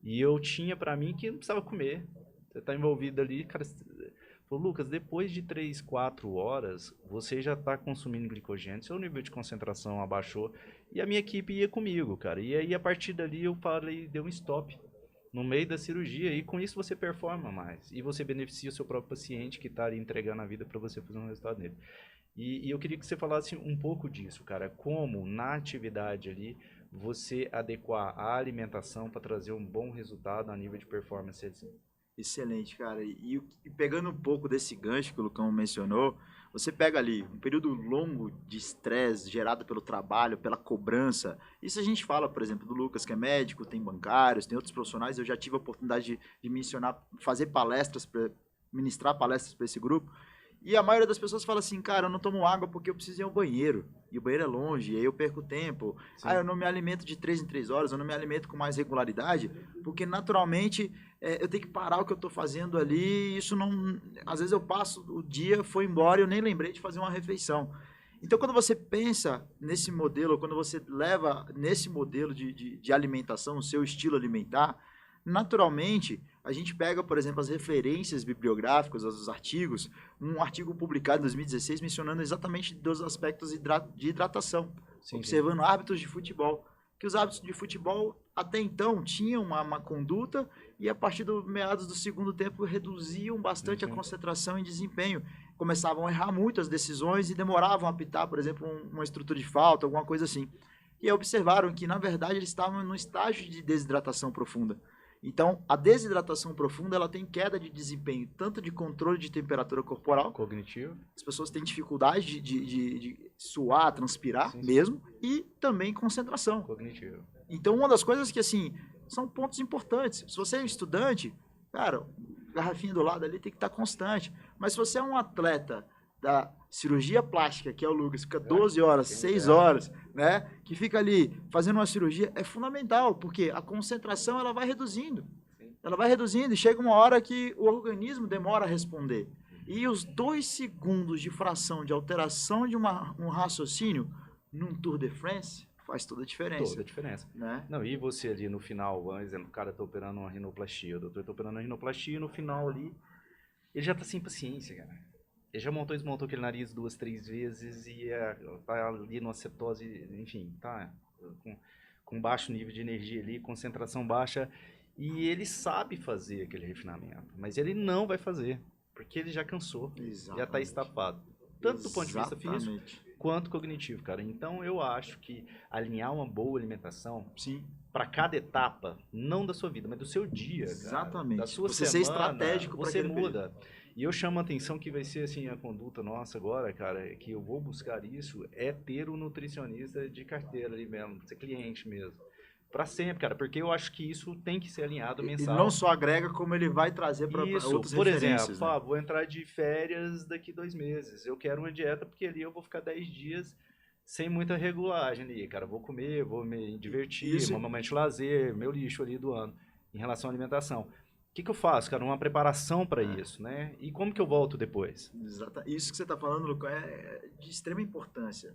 E eu tinha pra mim que não precisava comer. Você tá envolvido ali, cara. Falou, Lucas, depois de 3, 4 horas, você já tá consumindo glicogênio, seu nível de concentração abaixou. E a minha equipe ia comigo, cara. E aí, a partir dali, eu falei, deu um stop no meio da cirurgia. E com isso, você performa mais. E você beneficia o seu próprio paciente que tá ali entregando a vida pra você fazer um resultado nele. E eu queria que você falasse um pouco disso, cara. Como, na atividade ali, você adequar a alimentação para trazer um bom resultado a nível de performance. Excelente, cara. E pegando um pouco desse gancho que o Lucão mencionou, você pega ali um período longo de estresse gerado pelo trabalho, pela cobrança. Isso a gente fala, por exemplo, do Lucas, que é médico, tem bancários, tem outros profissionais. Eu já tive a oportunidade de mencionar, fazer palestras, ministrar palestras para esse grupo. E a maioria das pessoas fala assim, cara, eu não tomo água porque eu preciso ir ao banheiro. E o banheiro é longe, e aí eu perco tempo. Eu não me alimento de 3 em 3 horas, eu não me alimento com mais regularidade, porque naturalmente eu tenho que parar o que eu estou fazendo ali, e isso não... Às vezes eu passo o dia, foi embora e eu nem lembrei de fazer uma refeição. Então, quando você pensa nesse modelo, quando você leva nesse modelo de alimentação, o seu estilo alimentar, naturalmente, a gente pega, por exemplo, as referências bibliográficas, os artigos, um artigo publicado em 2016 mencionando exatamente 2 aspectos de hidratação, observando hábitos de futebol. Que os hábitos de futebol, até então, tinham uma conduta e, a partir do meados do segundo tempo, reduziam bastante a concentração e desempenho. Começavam a errar muito as decisões e demoravam a apitar, por exemplo, uma estrutura de falta, alguma coisa assim. E observaram que, na verdade, eles estavam no estágio de desidratação profunda. Então, a desidratação profunda, ela tem queda de desempenho, tanto de controle de temperatura corporal, Cognitivo. as pessoas têm dificuldade de suar, transpirar Sim, sim. mesmo, e também concentração. Cognitivo. Então, uma das coisas que, assim, são pontos importantes. Se você é um estudante, cara, garrafinha do lado ali tem que estar constante. Mas se você é um atleta da cirurgia plástica, que é o Lucas, fica 12 horas, 6 horas, né? Que fica ali fazendo uma cirurgia, é fundamental, porque a concentração ela vai reduzindo. Ela vai reduzindo e chega uma hora que o organismo demora a responder. E os 2 segundos de fração de alteração de um raciocínio num Tour de France faz toda a diferença. Toda a diferença. Né? Não, e você ali no final, por exemplo, o cara tá operando uma rinoplastia, o doutor tá operando uma rinoplastia, e no final ali, ele já tá sem paciência, cara. Ele já desmontou aquele nariz 2, 3 vezes e tá ali numa cetose, enfim, tá com baixo nível de energia ali, concentração baixa, e ele sabe fazer aquele refinamento, mas ele não vai fazer, porque ele já cansou, já tá estafado. Tanto do ponto de vista físico, quanto cognitivo, cara. Então, eu acho que alinhar uma boa alimentação para cada etapa, não da sua vida, mas do seu dia, exatamente. Cara, da sua você semana, ser estratégico para você muda. E eu chamo a atenção que vai ser assim a conduta nossa agora, cara, que eu vou buscar isso, é ter um nutricionista de carteira ali mesmo, ser cliente mesmo. Para sempre, cara, porque eu acho que isso tem que ser alinhado mensal. E não só agrega, como ele vai trazer para outras por referências. Exemplo, vou entrar de férias daqui 2 meses. Eu quero uma dieta porque ali eu vou ficar 10 dias sem muita regulagem ali, cara. Vou comer, vou me divertir, um momento de lazer, meu lixo ali do ano, em relação à alimentação. O que eu faço, cara? Uma preparação para isso, né? E como que eu volto depois? Exato. Isso que você está falando, Lucas, é de extrema importância.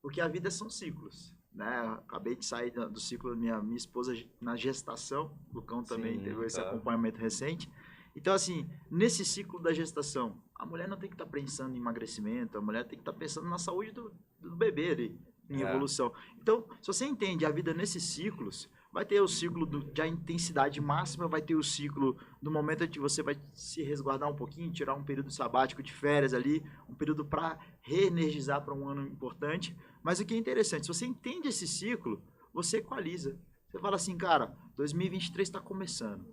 Porque a vida são ciclos. Né? Acabei de sair do ciclo da minha esposa na gestação, o Lucão também teve esse acompanhamento recente. Então, assim, nesse ciclo da gestação, a mulher não tem que estar pensando em emagrecimento, a mulher tem que estar pensando na saúde do bebê ali, em evolução. Então, se você entende a vida nesses ciclos, vai ter o ciclo de intensidade máxima, vai ter o ciclo do momento em que você vai se resguardar um pouquinho, tirar um período sabático de férias ali, um período para reenergizar para um ano importante. Mas o que é interessante, se você entende esse ciclo, você equaliza. Você fala assim, cara, 2023 está começando.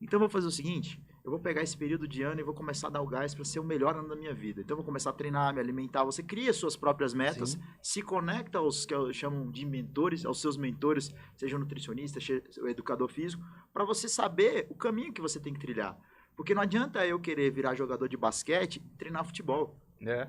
Então eu vou fazer o seguinte, eu vou pegar esse período de ano e vou começar a dar o gás para ser o melhor ano da minha vida. Então eu vou começar a treinar, me alimentar. Você cria suas próprias metas, se conecta aos que eu chamo de mentores, aos seus mentores, seja um nutricionista, seja um educador físico, para você saber o caminho que você tem que trilhar. Porque não adianta eu querer virar jogador de basquete e treinar futebol.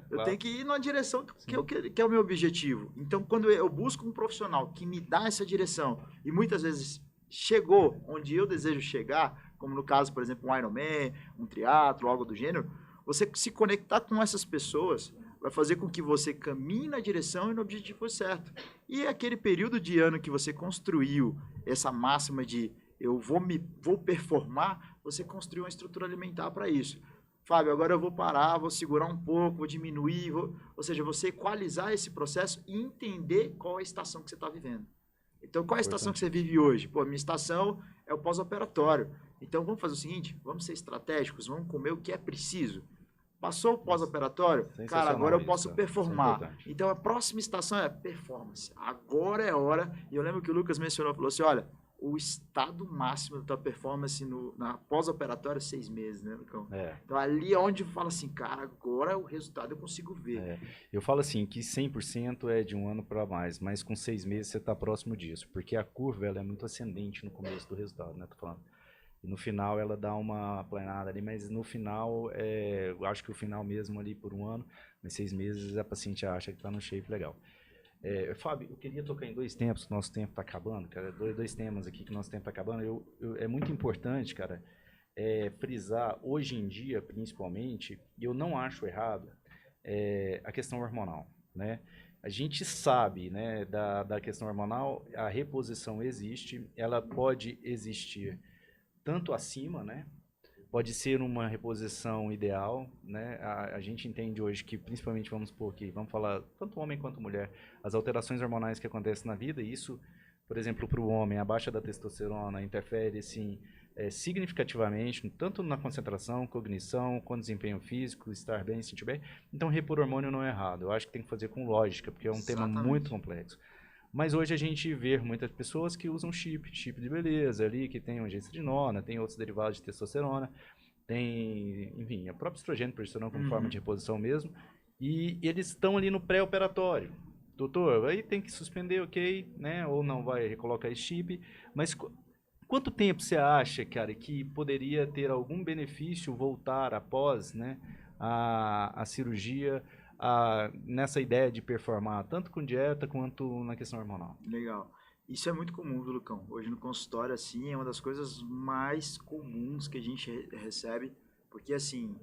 Eu tenho que ir na direção que é o meu objetivo. Então, quando eu busco um profissional que me dá essa direção, e muitas vezes chegou onde eu desejo chegar, como no caso, por exemplo, um Ironman, um triatlo, algo do gênero, você se conectar com essas pessoas vai fazer com que você caminhe na direção e no objetivo certo. E aquele período de ano que você construiu essa máxima de eu vou performar, você construiu uma estrutura alimentar para isso. Fábio, agora eu vou parar, vou segurar um pouco, vou diminuir, ou seja, você equalizar esse processo e entender qual é a estação que você está vivendo. Então, qual é a estação que você vive hoje? Pô, a minha estação é o pós-operatório. Então, vamos fazer o seguinte, vamos ser estratégicos, vamos comer o que é preciso. Passou o pós-operatório, cara, agora eu posso performar. Então, a próxima estação é performance. Agora é hora. E eu lembro que o Lucas mencionou, falou assim, olha, o estado máximo da tua performance na pós-operatória é 6 meses, né, Lucão? Então, ali é onde fala assim, cara, agora o resultado eu consigo ver. Eu falo assim, que 100% é de um ano para mais, mas com 6 meses você está próximo disso, porque a curva ela é muito ascendente no começo do resultado, né, tô falando. E no final ela dá uma planada ali, mas no final, eu acho que o final mesmo ali por um ano, mas 6 meses a paciente acha que está no shape legal. Fábio, eu queria tocar em 2 temas, que nosso tempo está acabando, cara, dois temas aqui que nosso tempo está acabando. É muito importante, cara, frisar, hoje em dia, principalmente, e eu não acho errado, a questão hormonal, né? A gente sabe, né, da questão hormonal, a reposição existe, ela pode existir tanto acima, né? Pode ser uma reposição ideal, né? A gente entende hoje que, principalmente, vamos supor que, vamos falar, tanto homem quanto mulher, as alterações hormonais que acontecem na vida, isso, por exemplo, para o homem, a baixa da testosterona interfere, assim, significativamente, tanto na concentração, cognição, com desempenho físico, estar bem, sentir bem. Então, repor hormônio não é errado. Eu acho que tem que fazer com lógica, porque é um tema muito complexo. Mas hoje a gente vê muitas pessoas que usam chip de beleza ali, que tem uma gestrinona, tem outros derivados de testosterona, tem, enfim, a própria estrogênio e progesterona como forma de reposição mesmo, e eles estão ali no pré-operatório. Doutor, aí tem que suspender, ok, né? Ou não vai recolocar esse chip, mas quanto tempo você acha, cara, que poderia ter algum benefício voltar após, né, a cirurgia, nessa ideia de performar, tanto com dieta quanto na questão hormonal? Legal. Isso é muito comum, viu, Lucão? Hoje no consultório, assim, é uma das coisas mais comuns que a gente recebe, porque, assim,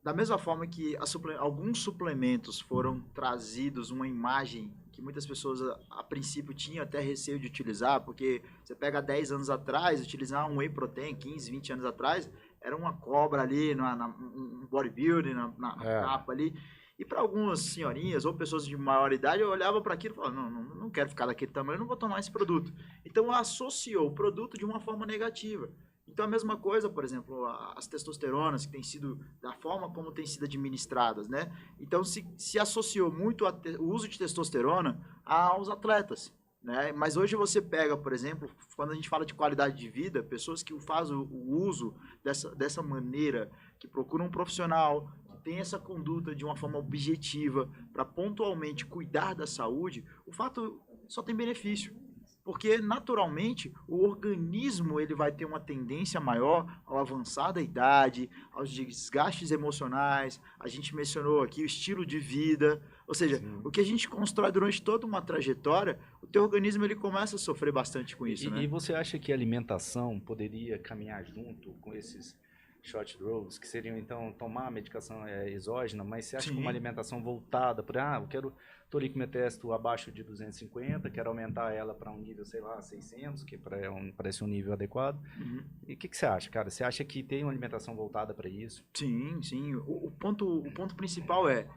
da mesma forma que alguns suplementos foram trazidos uma imagem que muitas pessoas a princípio tinham até receio de utilizar, porque você pega 10 anos atrás, utilizar um whey protein, 15, 20 anos atrás, era uma cobra ali, um bodybuilding, na capa ali. E para algumas senhorinhas ou pessoas de maior idade, eu olhava para aquilo e falava, não quero ficar daquele tamanho, eu não vou tomar esse produto. Então associou o produto de uma forma negativa. Então, a mesma coisa, por exemplo, as testosteronas, que tem sido da forma como têm sido administradas, né? Então, se associou muito o uso de testosterona aos atletas, né? Mas hoje você pega, por exemplo, quando a gente fala de qualidade de vida, pessoas que fazem o uso dessa maneira, que procuram um profissional, que tem essa conduta de uma forma objetiva, para pontualmente cuidar da saúde, o fato só tem benefício. Porque, naturalmente, o organismo ele vai ter uma tendência maior ao avançar da idade, aos desgastes emocionais. A gente mencionou aqui o estilo de vida. Ou seja, o que a gente constrói durante toda uma trajetória, o teu organismo ele começa a sofrer bastante com isso, né? E você acha que a alimentação poderia caminhar junto com esses short drugs, que seriam, então, tomar a medicação exógena, mas você acha que uma alimentação voltada para, tô ali com meu testo abaixo de 250, quero aumentar ela para um nível, sei lá, 600, que parece um nível adequado. E o que você acha, cara? Você acha que tem uma alimentação voltada para isso? Sim, sim. O ponto principal é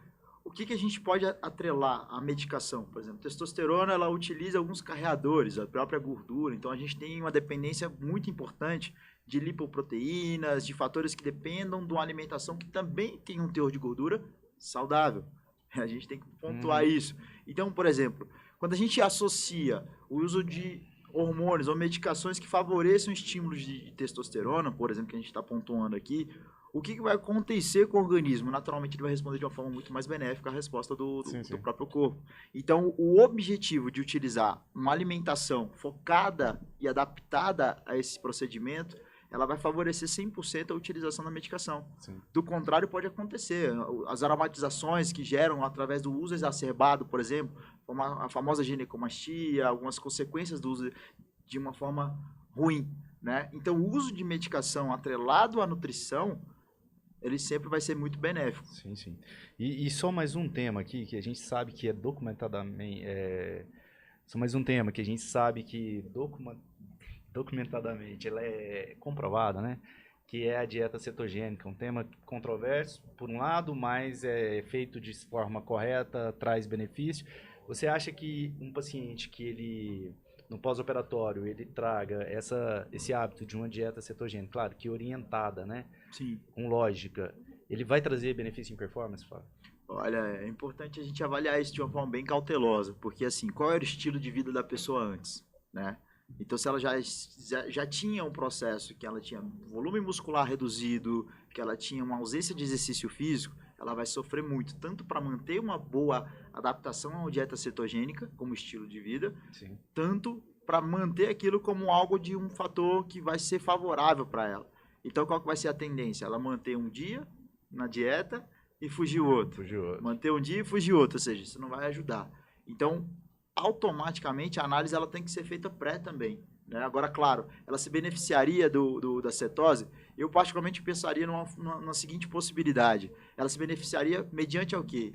o que a gente pode atrelar à medicação. Por exemplo, testosterona, ela utiliza alguns carreadores, a própria gordura. Então, a gente tem uma dependência muito importante de lipoproteínas, de fatores que dependam de uma alimentação que também tem um teor de gordura saudável. A gente tem que pontuar isso. Então, por exemplo, quando a gente associa o uso de hormônios ou medicações que favoreçam estímulos de testosterona, por exemplo, que a gente está pontuando aqui, o que vai acontecer com o organismo? Naturalmente, ele vai responder de uma forma muito mais benéfica à resposta do próprio corpo. Então, o objetivo de utilizar uma alimentação focada e adaptada a esse procedimento, ela vai favorecer 100% a utilização da medicação. Sim. Do contrário, pode acontecer. As aromatizações que geram através do uso exacerbado, por exemplo, a famosa ginecomastia, algumas consequências do uso de uma forma ruim, né? Então, o uso de medicação atrelado à nutrição, ele sempre vai ser muito benéfico. Sim, sim. E só mais um tema aqui, que a gente sabe que é documentadamente... Só mais um tema que a gente sabe que documentadamente ela é comprovada, né? Que é a dieta cetogênica, um tema controverso, por um lado, mas é feito de forma correta, traz benefício. Você acha que um paciente que ele, no pós-operatório, ele traga esse hábito de uma dieta cetogênica, claro, que orientada, né? Sim. Com lógica, ele vai trazer benefício em performance, Fábio? Olha, é importante a gente avaliar isso de uma forma bem cautelosa, porque assim, qual era o estilo de vida da pessoa antes, né? Então, se ela já tinha um processo que ela tinha volume muscular reduzido, que ela tinha uma ausência de exercício físico, ela vai sofrer muito, tanto para manter uma boa adaptação à dieta cetogênica como estilo de vida, Sim. tanto para manter aquilo como algo de um fator que vai ser favorável para ela. Então, qual que vai ser a tendência? Ela manter um dia na dieta e fugir o outro. Manter um dia e fugir outro, ou seja, isso não vai ajudar. Então, automaticamente a análise ela tem que ser feita pré também, né? Agora, claro, ela se beneficiaria da cetose? Eu particularmente pensaria numa seguinte possibilidade. Ela se beneficiaria mediante ao quê?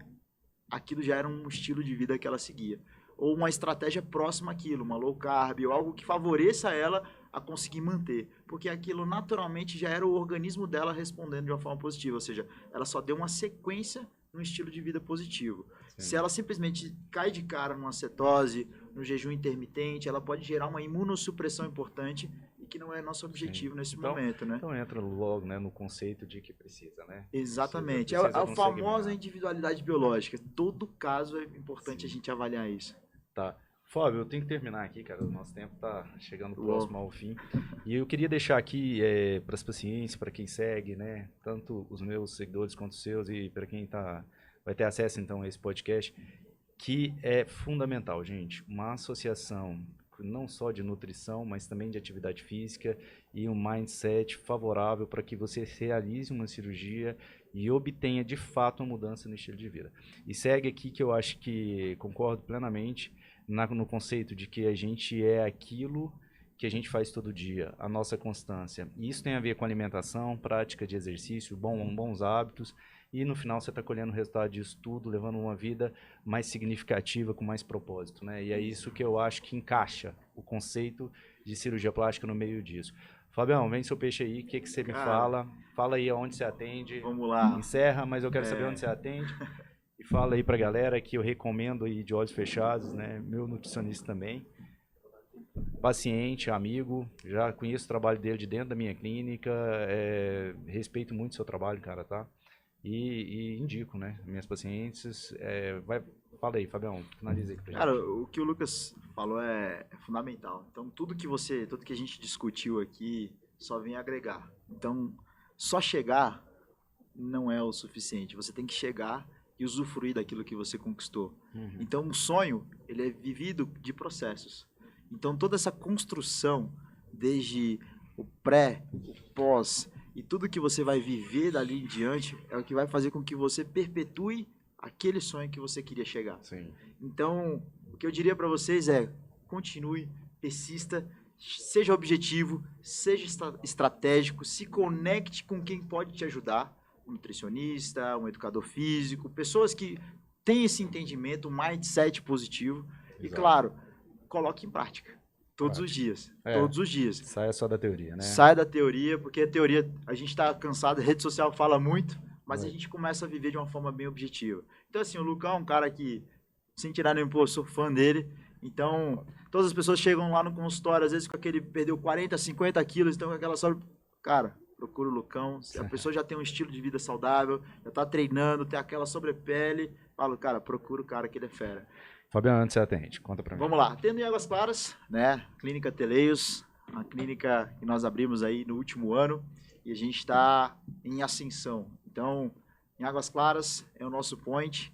Aquilo já era um estilo de vida que ela seguia. Ou uma estratégia próxima àquilo, uma low carb, ou algo que favoreça ela a conseguir manter. Porque aquilo naturalmente já era o organismo dela respondendo de uma forma positiva, ou seja, ela só deu uma sequência num estilo de vida positivo. Sim. Se ela simplesmente cai de cara numa cetose, no jejum intermitente, ela pode gerar uma imunossupressão importante e que não é nosso objetivo nesse momento, né? Então entra logo, né, no conceito de que precisa, né? Exatamente. Precisa a famosa individualidade biológica. Todo caso é importante a gente avaliar isso. Tá. Fábio, eu tenho que terminar aqui, cara. O nosso tempo tá chegando Uou. próximo ao fim. E eu queria deixar aqui para as pacientes, para quem segue, né? Tanto os meus seguidores quanto os seus e para quem vai ter acesso então a esse podcast, que é fundamental, gente. Uma associação não só de nutrição, mas também de atividade física e um mindset favorável para que você realize uma cirurgia e obtenha de fato uma mudança no estilo de vida. E segue aqui que eu acho que concordo plenamente no conceito de que a gente é aquilo que a gente faz todo dia, a nossa constância. E isso tem a ver com alimentação, prática de exercício, bons hábitos, e no final você está colhendo o resultado disso tudo, levando uma vida mais significativa, com mais propósito, né? E é isso que eu acho que encaixa o conceito de cirurgia plástica no meio disso. Fabião, vem seu peixe aí, o que você me fala? Fala aí aonde você atende. Vamos lá. Encerra, mas eu quero saber onde você atende. E fala aí pra galera que eu recomendo aí de olhos fechados, né? Meu nutricionista também. Paciente, amigo, já conheço o trabalho dele de dentro da minha clínica, respeito muito o seu trabalho, cara, tá? E indico, né? Minhas pacientes. Fala aí, Fabião, finaliza aí pra gente. Cara, o que o Lucas falou é fundamental. Então, tudo que a gente discutiu aqui só vem agregar. Então, só chegar não é o suficiente. Você tem que chegar e usufruir daquilo que você conquistou. Uhum. Então, o sonho, ele é vivido de processos. Então, toda essa construção, desde o pré, o pós e tudo que você vai viver dali em diante, é o que vai fazer com que você perpetue aquele sonho que você queria chegar. Sim. Então, o que eu diria para vocês é: continue, persista, seja objetivo, seja estratégico, se conecte com quem pode te ajudar, um nutricionista, um educador físico, pessoas que têm esse entendimento, um mindset positivo. Exato. E, claro, coloque em prática. Todos os dias. Todos os dias. Saia só da teoria, né? Saia da teoria, porque a teoria, a gente está cansado, a rede social fala muito, mas a gente começa a viver de uma forma bem objetiva. Então, assim, o Lucão é um cara que, sem tirar nenhum, pô, eu sou fã dele. Então, todas as pessoas chegam lá no consultório, às vezes com aquele, perdeu 40, 50 quilos, então com aquela sobre... Cara, procura o Lucão. Se a pessoa já tem um estilo de vida saudável, já tá treinando, tem aquela sobrepele, falo, cara, procura o cara que ele é fera. Fabiano, onde você atende? Conta pra mim. Vamos lá, tendo em Águas Claras, né? Clínica Teleios, uma clínica que nós abrimos aí no último ano e a gente está em ascensão. Então, em Águas Claras é o nosso point,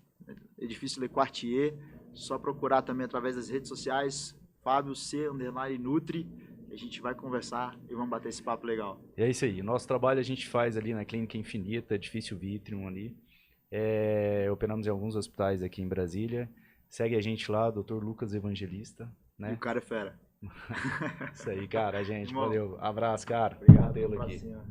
edifício Le Quartier, só procurar também através das redes sociais, Fábio C_Nutri, a gente vai conversar e vamos bater esse papo legal. E é isso aí, nosso trabalho a gente faz ali na Clínica Infinita, edifício Vitrium ali, operamos em alguns hospitais aqui em Brasília. Segue a gente lá, Dr. Lucas Evangelista, né? E o cara é fera. Isso aí, cara, gente, Irmão. valeu. Abraço, cara. Obrigado Tê-lo pelo aqui. abracinho.